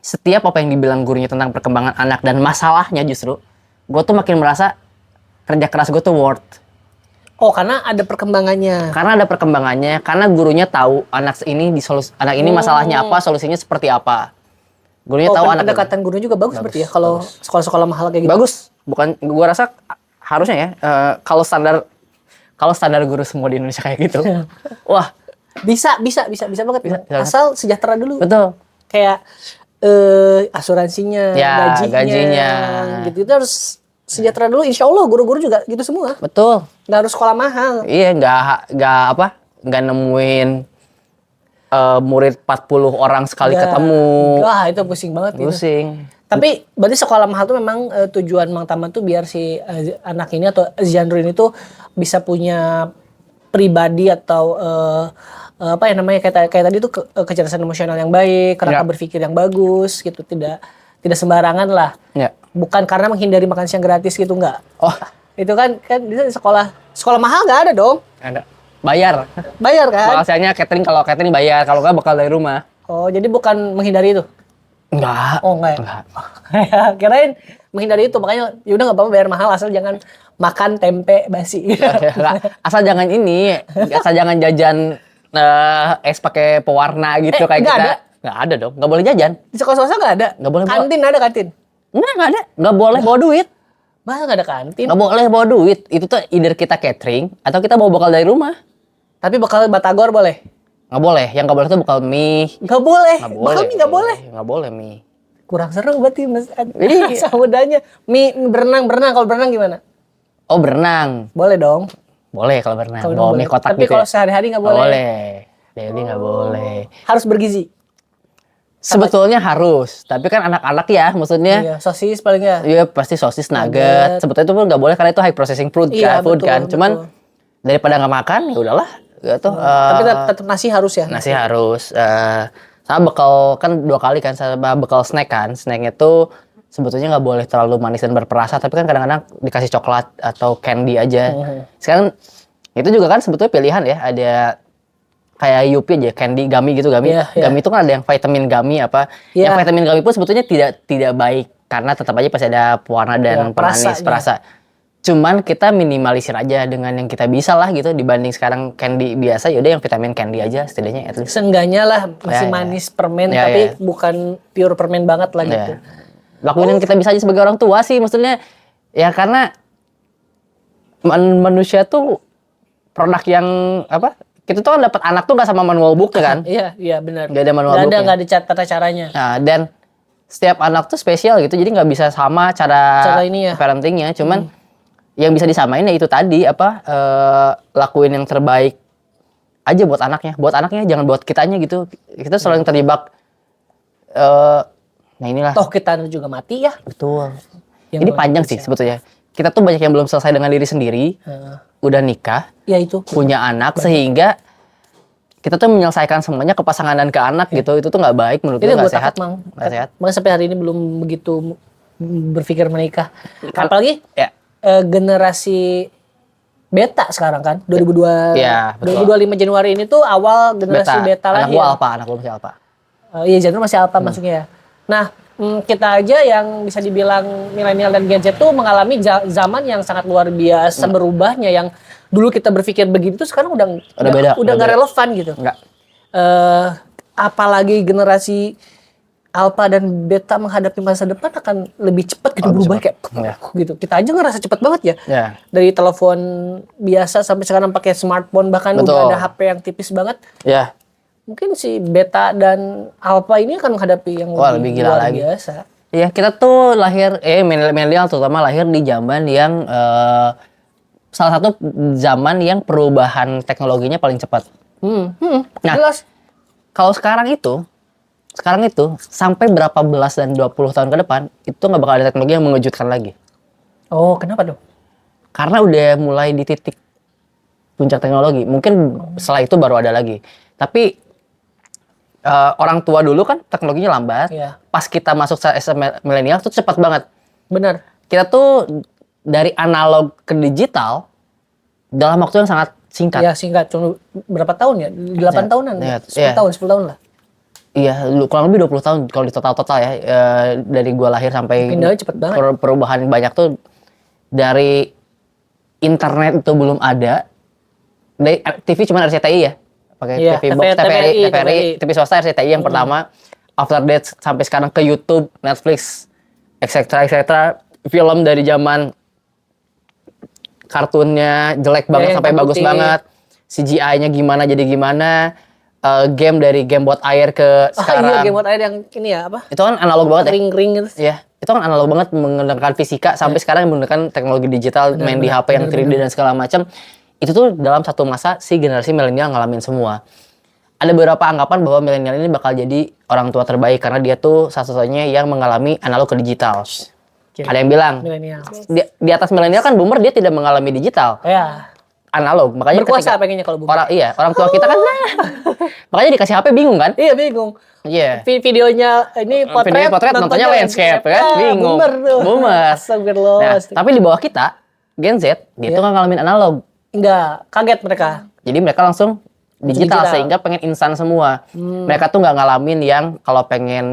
setiap apa yang dibilang gurunya tentang perkembangan anak dan masalahnya justru, gue tuh makin merasa kerja keras gue tuh worth. Oh, karena ada perkembangannya. Karena ada perkembangannya, karena gurunya tahu anak ini anak ini masalahnya apa, solusinya seperti apa. Gurunya tahu anak pendekatan gurunya juga bagus berarti ya kalau sekolah-sekolah mahal kayak gitu. bagus. Bukan, gue rasa harusnya ya kalau standar guru semua di Indonesia kayak gitu. Wah, Bisa banget. Bisa. Asal sejahtera dulu. betul. Kayak asuransinya, Ya, gajinya, gajinya. gitu itu harus sejahtera dulu. Insya Allah guru-guru juga gitu semua. Betul. Nggak harus sekolah mahal. Iya, nggak nemuin murid 40 orang sekali Nggak. ketemu. Wah itu pusing banget gitu. Pusing. Tapi berarti sekolah mahal tuh memang tujuan Mang Taman tuh biar si anak ini atau Ziandro ini tuh bisa punya pribadi atau apa ya namanya kayak tadi tuh kecerdasan emosional yang baik, kerangka Ya. berpikir yang bagus gitu, tidak sembarangan lah. Ya. Bukan karena menghindari makan siang gratis gitu enggak. Oh, Itu kan di sekolah mahal nggak ada dong. ada. Bayar. Bayar kan? Bahasanya catering, kalau catering bayar, kalau nggak bakal dari rumah. Oh, jadi bukan menghindari itu. Enggak. Oh, enggak. Enggak. Kirain menghindari itu, makanya yaudah nggak apa-apa bayar mahal asal jangan makan tempe basi. Enggak. Asal jangan jajan es pakai pewarna gitu kayak nggak kita. ada? Nggak ada dong. Nggak boleh jajan. Di sekolah swasta nggak ada. Nggak boleh bawa. Kantin ada kantin. Nggak ada. Nggak boleh bawa duit. Masa nggak ada kantin? Nggak boleh bawa duit. Itu tuh either kita catering atau kita bawa bekal dari rumah. Tapi bakal batagor boleh? Nggak boleh. Yang nggak boleh tuh bekal mie. Nggak boleh. Nggak Bakal boleh. mie nggak boleh. Nggak boleh mie. Kurang seru berarti mas. Iya. Masa mudanya. Mie berenang. Kalau berenang gimana? Oh, berenang. Boleh dong. Boleh kalau berenang. Kalau Bawa berenang mie boleh. kotak Tapi gitu kalau ya. sehari-hari nggak Nggak boleh. boleh. Daily nggak boleh. Harus bergizi. Sebetulnya harus, tapi kan anak-anak ya, maksudnya Iya, sosis paling ya. iya pasti sosis, Nugget. nugget. Sebetulnya itu pun nggak boleh karena itu high processing food, Iya, food betul, kan. Cuman betul. daripada nggak makan, ya udahlah. Gitu. Tapi tetap nasi harus ya. Nasi harus. Sama bekal kan 2 kali kan, sama bekal snack kan. Snacknya tuh sebetulnya nggak boleh terlalu manis dan berperasa, tapi kan kadang-kadang dikasih coklat atau candy aja. Sekarang itu juga kan sebetulnya pilihan ya. Ada kayak Yupi aja, candy, gummy gitu, gummy. Iya, iya. Gummy itu kan ada yang vitamin gummy apa. Iya. Yang vitamin gummy pun sebetulnya tidak baik karena tetap aja pasti ada pewarna dan Iya, pemanis, perasanya. perasa. Cuman kita minimalisir aja dengan yang kita bisa lah gitu dibanding sekarang candy biasa, yaudah yang vitamin candy aja setidaknya at least. Seenggaknya lah masih Ya, ya. manis permen Ya, tapi ya. bukan pure permen banget lah gitu. Ya. Lakuin yang kita bisa aja sebagai orang tua sih, maksudnya ya karena manusia tuh produk yang apa? Kita tuh kan dapat anak tuh nggak sama manual booknya kan? Iya benar. Nggak ada manual booknya. Nggak ada tata caranya. Nah, dan setiap anak tuh spesial gitu, jadi nggak bisa sama cara ini ya. parentingnya. Cuman yang bisa disamain ya itu tadi apa? Lakuin yang terbaik aja buat anaknya, jangan buat kitanya gitu. Kita selalu yang terjebak. Nah inilah. Toh kita juga mati ya. Betul. Yang Ini luar panjang biasa. sih sebetulnya. Kita tuh banyak yang belum selesai dengan diri sendiri, udah nikah, Ya itu. punya anak, sehingga kita tuh menyelesaikan semuanya ke pasangan dan ke anak gitu. Itu tuh nggak baik menurut Itu gue, yang nggak gue sehat. takut mang. Nggak sehat. Makanya sampai hari ini belum begitu berpikir menikah. Apalagi Ya. generasi beta sekarang kan 2002 Iya, betul. 2025 Januari ini tuh awal generasi beta, anak lagi gua ya. alpha, anak gua masih alpha. Iya Januari masih alpha masuknya ya. Nah kita aja yang bisa dibilang milenial dan Gen Z tuh mengalami zaman yang sangat luar biasa berubahnya, yang dulu kita berpikir begitu sekarang udah beda, udah udah nggak beda. relevan gitu. Enggak. Apalagi generasi alpha dan beta menghadapi masa depan akan lebih cepat gitu berubah kayak Ya. gitu. Kita aja ngerasa cepat banget ya. Ya. Dari telepon biasa sampai sekarang pakai smartphone, bahkan Betul. udah ada HP yang tipis banget. Ya. Mungkin si beta dan alpha ini akan menghadapi yang Wah, lebih gila luar lagi. biasa. Iya, kita tuh lahir milenial terutama lahir di zaman yang salah satu zaman yang perubahan teknologinya paling cepat. Nah, Jelas. kalau sekarang itu sampai berapa belas dan 20 tahun ke depan itu nggak bakal ada teknologi yang mengejutkan lagi. Oh, kenapa dong? Karena udah mulai di titik puncak teknologi. Mungkin setelah itu baru ada lagi. Tapi orang tua dulu kan teknologinya lambat. Iya. Pas kita masuk milenial tuh cepat banget. Benar. Kita tuh dari analog ke digital dalam waktu yang sangat singkat. Ya singkat, cuma berapa tahun ya? 8 tahunan, Iya, 10 iya. tahun, 10 tahun lah. Iya, kurang lebih 20 tahun kalau di total ya. Dari gua lahir sampai Pindahnya cepet banget. perubahan banyak tuh dari internet itu belum ada. Dari TV cuma RCTI ya. Pakai Iya, TV box, TVRI, TVRI. TV swasta RCTI yang pertama. After that sampai sekarang ke YouTube, Netflix, etc. Film dari zaman kartunnya jelek banget yang sampai hitam bagus putih. banget. CGI-nya gimana jadi gimana. Game dari game buat air ke sekarang. Iya, game mode air yang ini ya, apa? Itu kan analog banget ya. Ring-ring gitu. Iya, itu kan analog banget menggunakan fisika sampai sekarang menggunakan teknologi digital, main di HP yang 3D dan segala macam. Itu tuh dalam satu masa si generasi milenial ngalamin semua. Ada beberapa anggapan bahwa milenial ini bakal jadi orang tua terbaik karena dia tuh satu-satunya yang mengalami analog ke digital. Jadi, Ada yang bilang milenial. di atas milenial kan boomer dia tidak mengalami digital, Ya. analog. Makanya Berkuasa ketika pengennya kalau boomer. orang tua kita kan makanya dikasih HP bingung kan? Iya, bingung. Iya. Videonya ini potret, nontonnya landscape kan, bingung. Boomer tuh. Boomer. Astagfirullah. Nah, tapi di bawah kita, Gen Z, dia tuh nggak ngalamin analog. Enggak, kaget mereka. Jadi mereka langsung digital, Digital. sehingga pengen instan semua. Mereka tuh nggak ngalamin yang kalau pengen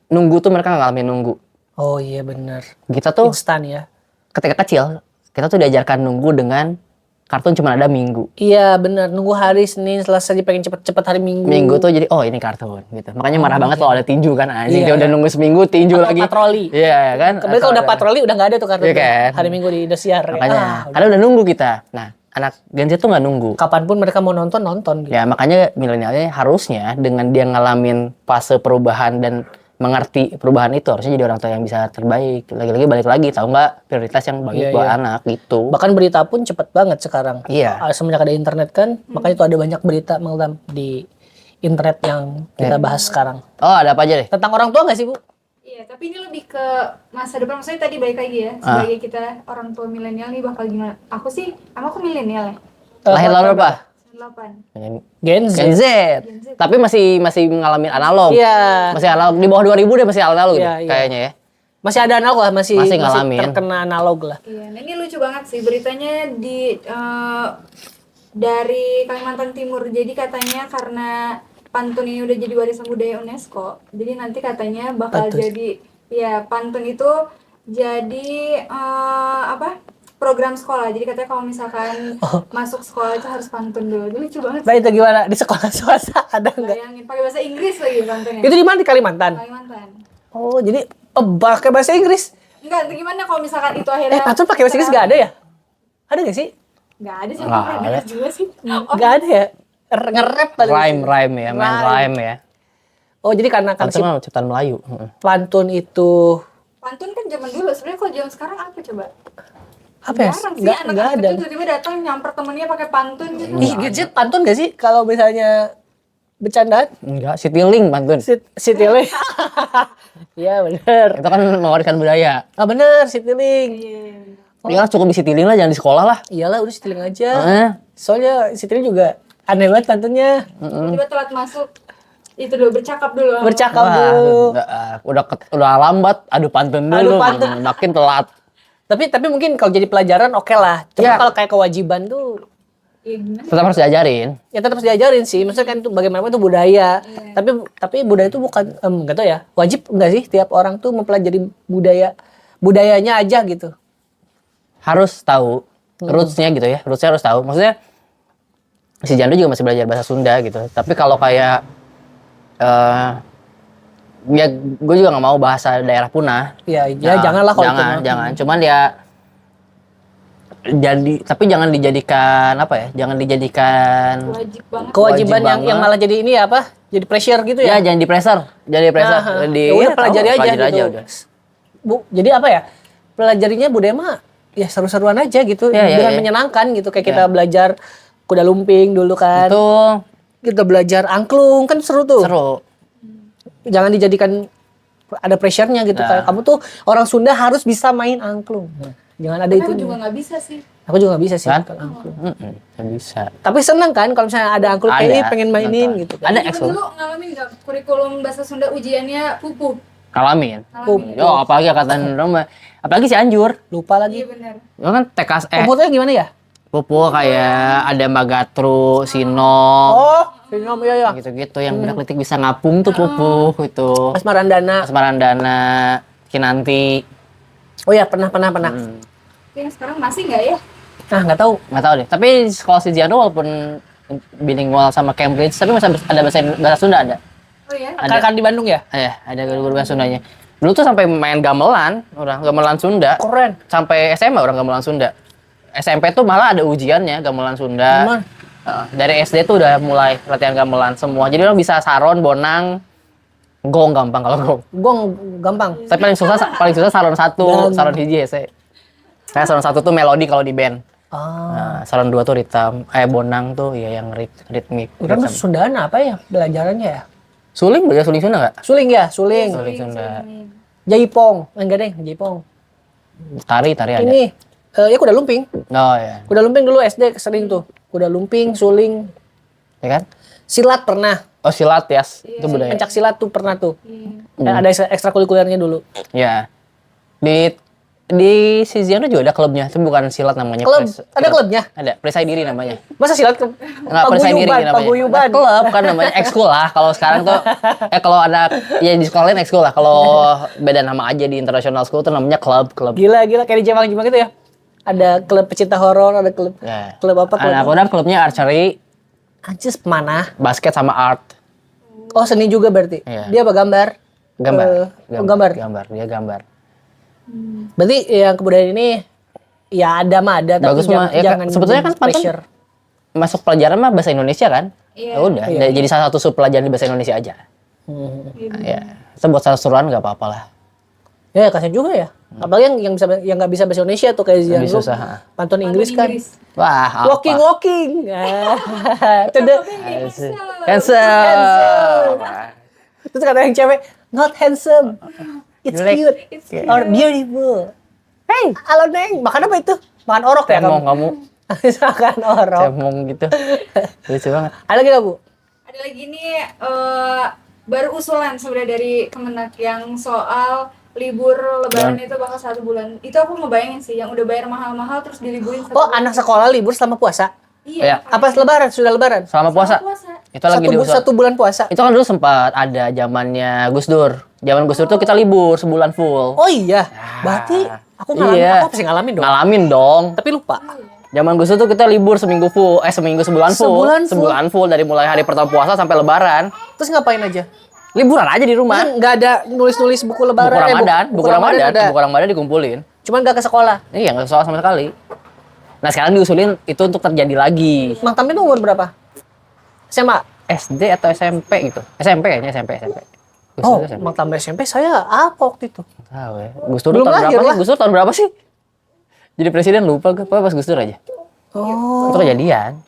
nunggu tuh mereka nggak ngalamin nunggu. Oh iya bener. Kita tuh Instan ya. ketika kecil, kita tuh diajarkan nunggu dengan kartun cuma ada minggu. Iya bener, nunggu hari Senin, Selasa pengen cepet-cepet hari Minggu. Minggu tuh jadi, oh ini kartun gitu. Makanya marah banget kalau ada tinju kan. Anjing, Iya, dia udah iya. nunggu seminggu tinju Atau lagi. patroli. Iya kan. Kemudian kalau udah patroli udah nggak ada tuh kartu Iya kan? hari Minggu di Indosiar. Makanya, Ya. karena udah nunggu kita. Nah, anak Gen Z tuh nggak nunggu. Kapanpun mereka mau nonton gitu. Ya makanya milenialnya harusnya dengan dia ngalamin fase perubahan dan mengerti perubahan itu harusnya jadi orang tua yang bisa terbaik. Lagi-lagi balik lagi, tahu nggak prioritas yang baik Iya, buat iya. anak gitu. Bahkan berita pun cepet banget sekarang. Iya. Semenjak ada internet kan, makanya tuh ada banyak berita Meldan di internet yang kita bahas sekarang. Oh ada apa aja deh? Tentang orang tua nggak sih Bu? Iya, tapi ini lebih ke masa depan. Maksudnya tadi balik lagi ya, sebagai kita orang tua milenial nih bakal gimana? Aku sih, aku milenial ya, Lahir tahun berapa? 98. Gen Z. Gen Z. Tapi masih mengalami analog. Iya. Masih analog di bawah 2000 deh masih analog Iya, deh, iya. kayaknya ya. Masih ada analog lah, masih ngalamin. terkena analog lah. Iya, nah ini lucu banget sih beritanya dari Kalimantan Timur. Jadi katanya karena pantun ini udah jadi warisan budaya UNESCO, jadi nanti katanya bakal Pantun. jadi, ya pantun itu jadi program sekolah. Jadi katanya kalau misalkan masuk sekolah itu harus pantun dulu. Ini lucu banget Nah sih. itu gimana? Di sekolah swasta ada nggak? Bayangin pakai bahasa Inggris lagi pantunnya. Itu di mana di Kalimantan? Kalimantan. Oh jadi pakai bahasa Inggris? Enggak, itu gimana kalau misalkan itu akhirnya Pantun pakai bahasa Inggris nggak ada ya? Ada nggak sih? Nggak ada sih, Nggak aku pernah ada. dengar juga sih. Nggak ada ya? Nge-rap paling. Rhyme ya, main rhyme ya. Oh jadi karena kan Itu si mah ciptaan Melayu. pantun itu Pantun kan zaman dulu, sebenarnya kalau zaman sekarang apa coba? apa ya? Jarang sih Nggak anak-anak ada. kecil tiba-tiba datang nyamper temennya pakai pantun gitu. Ih, gadget pantun gak sih kalau misalnya bercandaan? Enggak, Citylink pantun. Citylink. Iya bener. Itu kan mewariskan budaya. Ah bener Citylink. Ya cukup di Citylink lah, jangan di sekolah lah. Iyalah udah Citylink aja. Heeh. Soalnya Citylink juga aneh banget pantunnya. Tiba-tiba telat masuk, itu dulu bercakap dulu. Bercakap Wah, dulu. udah lambat, adu pantun dulu. Adu pantun. Makin telat. Tapi mungkin kalau jadi pelajaran oke lah. Cuma Iya. kalau kayak kewajiban tuh Ya gimana? Tetap harus diajarin. ya tetap harus diajarin sih. Maksudnya kan itu bagaimanapun itu budaya. Tapi budaya itu bukan enggak tahu ya. Wajib enggak sih tiap orang tuh mempelajari budayanya aja gitu. Harus tahu roots-nya gitu ya. Roots-nya harus tahu. Maksudnya si Jando juga masih belajar bahasa Sunda gitu. Tapi kalau kayak Ya gue juga nggak mau bahasa daerah punah. Ya, Nah, janganlah kalau itu mah. jangan. Cuman ya tapi jangan dijadikan apa ya? Jangan dijadikan Wajib banget. Kewajiban Wajib yang banget. malah jadi ini ya apa? Jadi pressure gitu ya ya. jangan di pressure, Nah, di ya udah pelajari aja gitu. udah. Jadi apa ya? Pelajarinya budaya mah ya seru-seruan aja gitu, Ya, ya, dengan ya. menyenangkan gitu. Kayak kita belajar kuda lumping dulu kan. Itu Kita belajar angklung kan seru tuh. seru. Jangan dijadikan ada pressure-nya gitu. Nah. Kayak kamu tuh orang Sunda harus bisa main angklung. Jangan ada Tapi itu. aku juga nggak bisa sih. Aku juga gak bisa sih Kan? makan angklung. Nggak bisa. Tapi seneng kan kalau misalnya ada angklung Ada, kayak pengen mainin nonton. gitu. Ada Tapi ekskul. dulu ngalamin nggak kurikulum bahasa Sunda ujiannya pupu? Ngalamin. Ngalamin. Yo, apalagi angkatan orang mah. Apalagi si Anjur. Lupa lagi. Iya benar. Lo kan TKS Komputernya gimana ya? Pupu kayak ada Magatru, Sinong, Oh, film ya ya. gitu-gitu yang benak letik bisa ngapung tuh Pupu itu. Asmarandana. Asmarandana, Kinanti. Oh ya, pernah. Yang sekarang masih nggak ya? Nah, nggak tahu. Nggak tahu deh. Tapi sekolah si Jiano walaupun bilingual sama Cambridge, tapi masih ada bahasa Sunda ada. Oh ya. Ada. Kan di Bandung ya? Ada guru bahasa Sundanya. Dulu tuh sampai main gamelan, gamelan Sunda. Keren. Sampai SMA orang gamelan Sunda. SMP tuh malah ada ujiannya gamelan Sunda. Emang? Dari SD tuh udah mulai latihan gamelan semua. Jadi orang bisa saron, bonang, gong gampang kalau gong. Gong gampang. Tapi paling susah saron 1, Dan- saron hiji hese. Kayak saron 1 tuh melodi kalau di band. Ah, Nah, saron 2 tuh bonang tuh ya yang ritmik. udah mas Sundaan apa ya belajarannya ya? Suling belajar suling Sunda nggak? Suling ya, suling. Suling Sunda. Jaipong, enggak deh, Jaipong. Tari ada. Ini ya kuda lumping. Oh ya. Kuda lumping dulu SD sering tuh. Kuda lumping, suling, Ya kan? silat pernah. Oh silat ya, itu budaya. Pencak silat tuh pernah tuh. Iya. Dan ada ekstrakurikulernya dulu. Ya. Di Siziano juga ada klubnya, itu bukan silat namanya. Klub, ada klubnya? Ada, perisai diri namanya. Masa silat ke Enggak, perisai diri namanya. paguyuban. Nah, klub kan namanya, ekskul lah. Kalau sekarang tuh, kalau ada, ya di sekolah lain ekskul lah. Kalau beda nama aja di international school tuh namanya klub. Gila, kayak di Jepang gitu ya. Ada klub pecinta horor, ada klub Ya. klub apa? Klub Nah, kemudian klubnya archery, Anjis mana? basket sama art. Oh, seni juga berarti. Iya. Dia apa gambar? Gambar. Gambar. Dia gambar. Berarti yang kebudayaan ini ya ada mah ada, tapi Bagus mah. Ya, jangan sebetulnya kan Pantun pressure. masuk pelajaran mah bahasa Indonesia kan? Iya. Ya udah, jadi salah satu sub pelajaran di bahasa Indonesia aja. Ya, itu buat seru-seruan nggak apa-apa lah. Ya kasihan juga ya. Apalagi yang nggak bisa bahasa Indonesia tuh kayak Zian Lebih Group, susah, Pantun Inggris kan. Wah, apa? Walking. Itu deh. Handsome. Terus kata yang cewek, not handsome. It's Jelek. cute or beautiful. Hey, halo Neng, makan apa itu? Makan orok ya Cemong kamu, Makan orok. cemong gitu. Lucu banget. Ada lagi nggak Bu? Ada lagi nih baru usulan sebenarnya dari Kemenak yang soal libur Lebaran itu bakal 1 bulan. Itu aku ngebayangin sih yang udah bayar mahal-mahal terus diliburin 1 Oh, bulan. anak sekolah libur selama puasa? Iya. Iya. Apa lebaran? Sudah lebaran? Selama puasa. Itu lagi diusul. Satu bulan puasa. Itu kan dulu sempat ada zamannya Gus Dur. Zaman Gus Dur tuh kita libur sebulan full. Oh iya, berarti aku ngalamin, Iya. aku pasti ngalamin dong. Ngalamin dong. Tapi lupa. Zaman Gus Dur tuh kita libur seminggu sebulan full. Sebulan full. Dari mulai hari pertama puasa sampai lebaran. Terus ngapain aja? Liburan aja di rumah. Kan nggak ada nulis-nulis buku lebaran. Buku Ramadan, ada. buku Ramadan dikumpulin. Cuman nggak ke sekolah. Iya, nggak soal sama sekali. Nah, sekarang diusulin itu untuk terjadi lagi. Mang Tamrin tuh umur berapa? SMA. SD atau SMP gitu. SMP kayaknya, SMP. Gus Oh, Dur SMP. Mang Tamrin SMP saya apa waktu itu? Tahu ya. Gus Dur Belum tahun lahir berapa lah. sih? Gus Dur tahun berapa sih? Jadi presiden lupa gue, pas Gus Dur aja. Oh. Itu kejadian.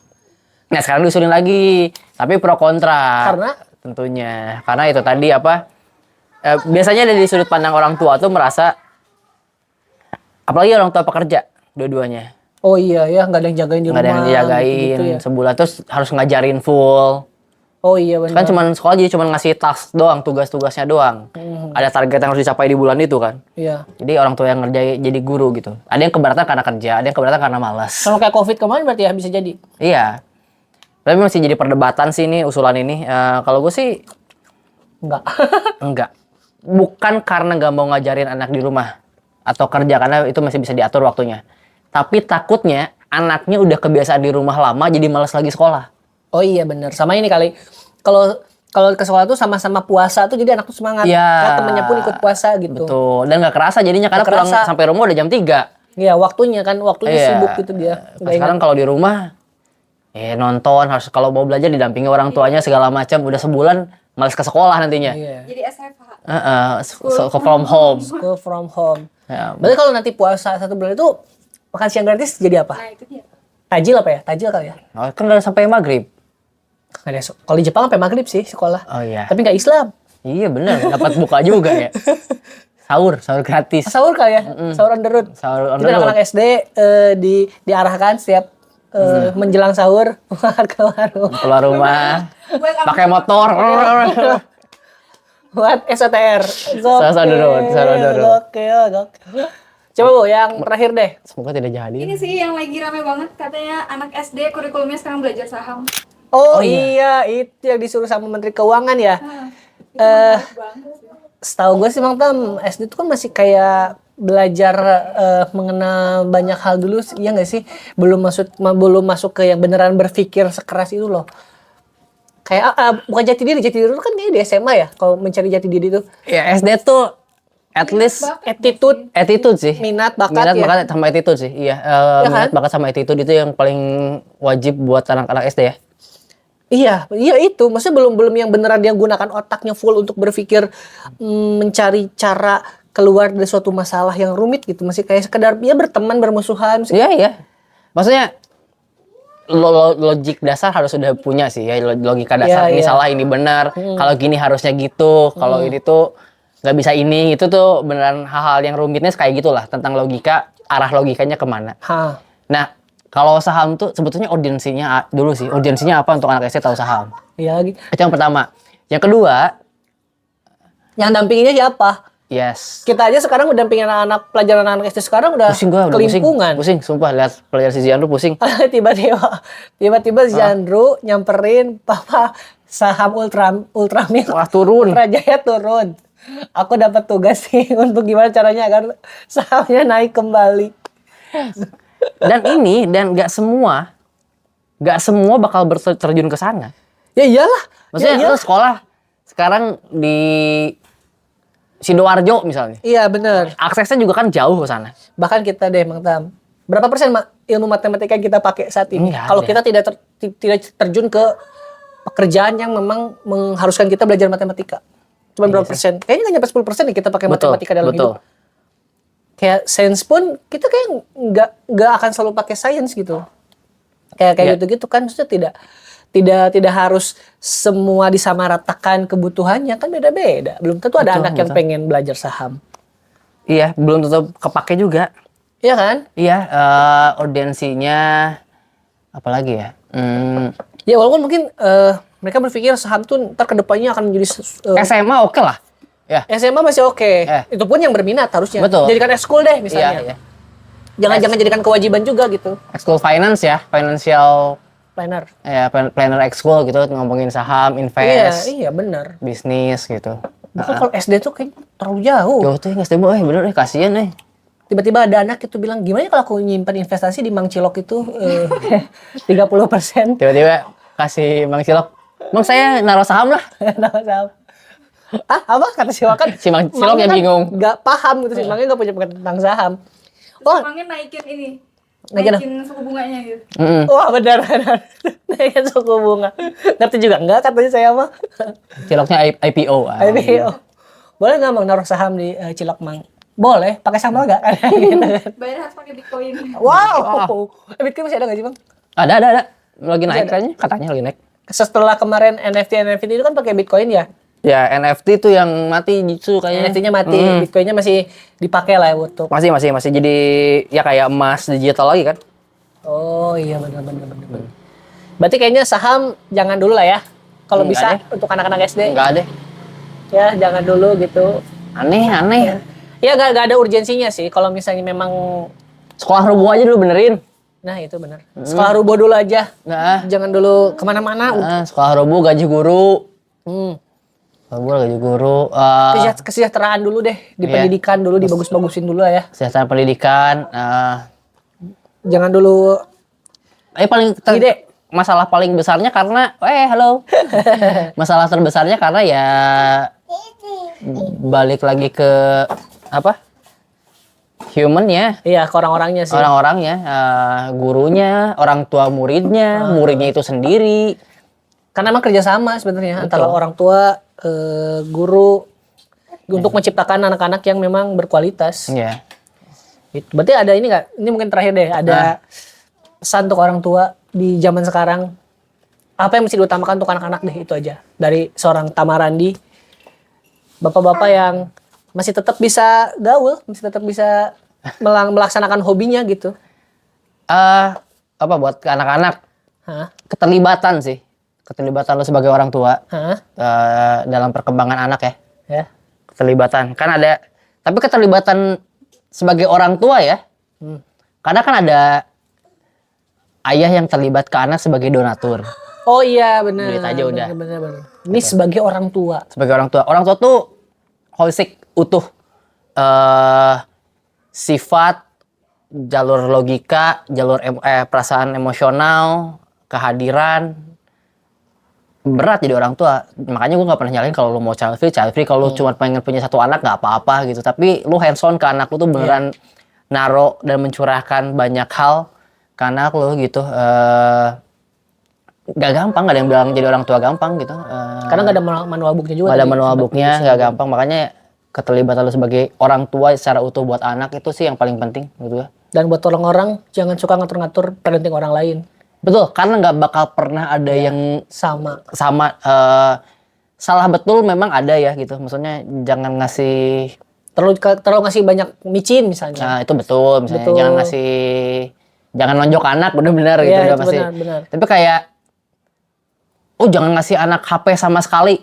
Nah, sekarang diusulin lagi. Tapi pro kontra. Karena? Tentunya. Karena itu tadi apa? Biasanya dari sudut pandang orang tua tuh merasa, apalagi orang tua pekerja, dua-duanya. Oh iya ya, nggak ada yang jagain di Nggak rumah. ada yang dijagain gitu ya. sebulan, terus harus ngajarin full. Oh iya benar. Kan cuman sekolah jadi cuman ngasih task doang, tugas-tugasnya doang. Ada target yang harus dicapai di bulan itu kan. Iya. Jadi orang tua yang ngerjain jadi guru gitu. Ada yang keberatan karena kerja, ada yang keberatan karena malas. Sama kayak COVID kemarin berarti ya bisa jadi. Iya. Tapi masih jadi perdebatan sih ini usulan ini. Kalau gue sih Enggak. enggak. Bukan karena nggak mau ngajarin anak di rumah atau kerja, karena itu masih bisa diatur waktunya. Tapi takutnya anaknya udah kebiasaan di rumah lama jadi malas lagi sekolah. Oh iya benar. Sama ini kali. Kalau kalau ke sekolah tuh sama-sama puasa tuh jadi anak tuh semangat. Iya. Karena temennya pun ikut puasa gitu. Betul. Dan nggak kerasa jadinya karena Nggak pulang kerasa. sampai rumah udah jam 3. Iya, waktunya Iya. sibuk gitu dia. Pas sekarang kalau di rumah nonton, harus kalau mau belajar didampingi orang tuanya segala macam, udah sebulan males ke sekolah nantinya. Iya. Jadi SFH. From home. School from home. Ya, Berarti kalau nanti puasa 1 bulan itu makan siang gratis jadi apa? Nah, itu dia. Tajil apa ya? Tajil kali ya? kan udah sampai maghrib. Nggak ada. Kalau di Jepang sampai maghrib sih sekolah. Oh iya. Tapi nggak Islam. Iya bener, dapat buka juga ya. Sahur gratis. Sahur kali ya? Sahur on the road. Sahur on the Jadi road. anak-anak SD diarahkan setiap menjelang sahur ke warung Keluar rumah, Buat apa? pakai motor. buat SOTR. Sahur on the road, sahur on the road. Gokil. Coba Bu, yang terakhir deh. Semoga tidak jadi. Ini sih yang lagi rame banget katanya anak SD kurikulumnya sekarang belajar saham. Oh, iya, itu yang disuruh sama Menteri Keuangan ya. Itu menarik banget sih. Setahu gue sih Bang Tam, SD itu kan masih kayak belajar mengenal banyak hal dulu, iya nggak sih? Belum masuk ke yang beneran berpikir sekeras itu loh. Kayak bukan jati diri itu kan kayak di SMA ya. Kalau mencari jati diri itu Ya SD tuh at least attitude sih. minat, bakat ya. bakat sama attitude sih. Iya, Ya kan? minat bakat sama attitude itu yang paling wajib buat anak-anak SD ya. Iya itu. Maksudnya belum yang beneran dia gunakan otaknya full untuk berpikir mencari cara keluar dari suatu masalah yang rumit gitu. Masih kayak sekedar ya berteman, bermusuhan. Iya. Maksudnya logik dasar harus sudah punya sih ya, logika dasar. Iya, Ini iya. salah, ini benar. Kalau gini harusnya gitu. Kalau ini tuh nggak bisa ini. Itu tuh beneran hal-hal yang rumitnya kayak gitulah, tentang logika, arah logikanya kemana. Hah. Nah, kalau saham tuh sebetulnya audiensinya dulu sih. Audiensinya apa untuk anak SD tahu saham? Iya gitu. Itu yang pertama. Yang kedua, Yang dampinginya siapa? yes. Kita aja sekarang udah dampingin anak-anak pelajaran anak SD sekarang udah Pusing gua, udah kelimpungan. pusing. Sumpah lihat pelajar si Zian tuh pusing. tiba-tiba Zandru nyamperin papa saham Ultramin Wah, turun. Ultrajaya turun. Aku dapat tugas sih untuk gimana caranya agar sahamnya naik kembali. Dan nggak semua bakal terjun ke sana. Ya iyalah. Maksudnya ya lu sekolah sekarang di Sidoarjo misalnya. Iya bener. Aksesnya juga kan jauh ke sana. Bahkan kita deh Mang Tam. Berapa persen ilmu matematika yang kita pakai saat ini? Nggak Kalau ada. kita tidak terjun ke pekerjaan yang memang mengharuskan kita belajar matematika. Cuma berapa persen? Kayaknya nggak nyampe 10% ya kita pakai matematika dalam hidup. Kayak sains pun kita kayak nggak akan selalu pakai sains gitu. Kayak Ya. gitu-gitu kan maksudnya tidak harus semua disamaratakan kebutuhannya, kan beda-beda. Belum tentu ada Betul, anak yang betul. pengen belajar saham. Iya, belum tentu kepake juga. Iya kan? Iya, audiensinya apalagi ya? Ya walaupun mungkin mereka berpikir saham tuh ntar kedepannya akan menjadi SMA oke lah. Ya. SMA masih oke. Eh. Itu pun yang berminat harusnya. Betul. Jadikan ekskul deh misalnya. Iya. Jangan jadikan kewajiban juga gitu. Ekskul finance ya, financial Planner. planner ekskul gitu, ngomongin saham, invest, Iya benar. bisnis gitu. Bahkan kalau SD tuh kayak terlalu jauh. Jauh tuh nggak bener kasihan Tiba-tiba ada anak itu bilang, gimana kalau aku nyimpan investasi di Mang Cilok itu 30%. Tiba-tiba kasih Mang Cilok, Mang saya naruh saham lah. Nama saham. Apa kata si Wakan? Si Mang Cilok yang bingung. Gak paham gitu, si Mangnya gak punya pengetahuan tentang saham. Terus emangnya naikin ini. Naikin Naikin suku bunganya gitu. Wah benar. Naikin suku bunga. Ngerti juga enggak katanya saya mah. Ciloknya IPO. IPO. Boleh nggak Mang naruh saham di Cilok Mang? Boleh, pakai sambal nggak? Gitu kan. Bayar harus pakai Bitcoin. Wow. Bitcoin masih ada nggak sih Bang? Ada. Lagi naik kayaknya, katanya lagi naik. Setelah kemarin NFT itu kan pakai Bitcoin ya? Ya NFT tuh yang mati justru kayaknya. NFT-nya mati, Bitcoin-nya masih dipakai lah untuk. Masih jadi ya kayak emas digital lagi kan? Oh iya benar. Berarti kayaknya saham jangan dulu lah ya. Kalau Enggak bisa deh. untuk anak-anak SD. Enggak ada. Ya jangan dulu gitu. Aneh. Ya nggak ada urgensinya sih. Kalau misalnya memang, Sekolah rubuh aja dulu benerin. nah itu benar. Sekolah rubo dulu aja. Nah, Jangan dulu kemana-mana. sekolah rubuh gaji guru. Hmm. Gaji guru. Kesejahteraan dulu deh di Iya. pendidikan dulu, dibagus-bagusin dlu lah ya. Kesehatan pendidikan. Jangan dulu Paling gede. masalah paling besarnya karena halo. Masalah terbesarnya karena ya balik lagi ke apa? Human ya. Iya, ke orang-orangnya sih. Orang-orangnya, gurunya, orang tua muridnya, muridnya itu sendiri. Karena emang kerjasama sebenarnya antara orang tua, guru untuk menciptakan anak-anak yang memang berkualitas. Iya. Gitu. Berarti ada ini nggak? Ini mungkin terakhir deh. Ada pesan untuk orang tua di zaman sekarang. Apa yang mesti diutamakan untuk anak-anak deh, itu aja. Dari seorang Tamarandi, bapak-bapak yang masih tetap bisa gaul, masih tetap bisa melaksanakan hobinya gitu. Apa buat ke anak-anak? Hah? Keterlibatan sih. Keterlibatan lo sebagai orang tua Hah? dalam perkembangan anak ya. Ya. Keterlibatan. Kan ada, tapi keterlibatan sebagai orang tua ya. Karena kan ada ayah yang terlibat ke anak sebagai donatur. Oh iya benar. Duit aja udah. Benar. Ini sebagai orang tua. Sebagai orang tua. Orang tua tuh holistik, utuh. Sifat, jalur logika, jalur perasaan emosional, kehadiran. Berat jadi orang tua. Makanya gue gak pernah nyalain kalau lu mau child free. Kalau lu cuma pengen punya satu anak gak apa-apa gitu. Tapi lu hands on ke anak lu tuh beneran naro dan mencurahkan banyak hal ke anak lu gitu. Gak gampang, gak ada yang bilang jadi orang tua gampang gitu. Karena gak ada manual booknya juga. Gak ada tadi. manual booknya, gak gampang. Makanya keterlibatan lu sebagai orang tua secara utuh buat anak itu sih yang paling penting gitu ya. Dan buat tolong orang, jangan suka ngatur-ngatur parenting orang lain. Betul, karena nggak bakal pernah ada yang Sama. salah betul memang ada ya gitu. Maksudnya jangan ngasih, Terlalu ngasih banyak micin misalnya. nah itu betul. Misalnya Betul. jangan nonjok anak bener-bener gitu Iya, udah itu pasti. benar. Tapi kayak, jangan ngasih anak HP sama sekali.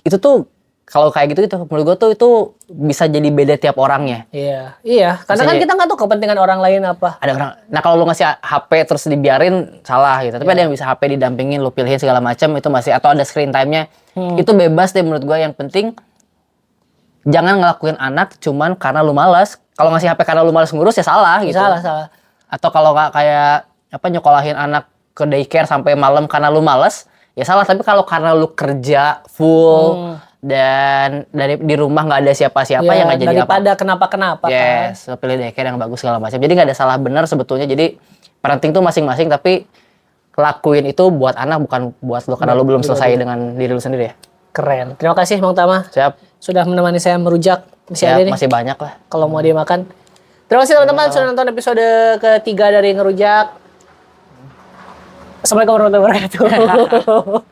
Itu tuh kalau kayak gitu menurut gue tuh itu bisa jadi beda tiap orangnya. Iya. Karena kan kita nggak tahu kepentingan orang lain apa. Ada orang, nah kalau lu ngasih HP terus dibiarin salah gitu. Tapi ada yang bisa HP didampingin, lu pilihin segala macam itu masih, atau ada screen time-nya. Itu bebas deh menurut gue. Yang penting jangan ngelakuin anak cuman karena lu malas. Kalau ngasih HP karena lu malas ngurus ya salah gitu. Salah. Atau kalau nggak kayak nyokolahin anak ke daycare sampai malam karena lu malas, ya salah. Tapi kalau karena lu kerja full dan di rumah nggak ada siapa-siapa yang nggak jadi daripada kenapa-kenapa kan. Yes, pilih daycare yang bagus segala macam. Jadi nggak ada salah benar sebetulnya. Jadi parenting tuh masing-masing, tapi lakuin itu buat anak bukan buat lo karena lo belum selesai dengan diri lo sendiri ya. Keren. Terima kasih Bang Tama. Siap. Sudah menemani saya merujak. Masih Siap, ada nih masih banyak lah. kalau mau dia makan. Terima kasih teman-teman sudah nonton episode ketiga dari Ngerujak. Assalamualaikum warahmatullahi wabarakatuh.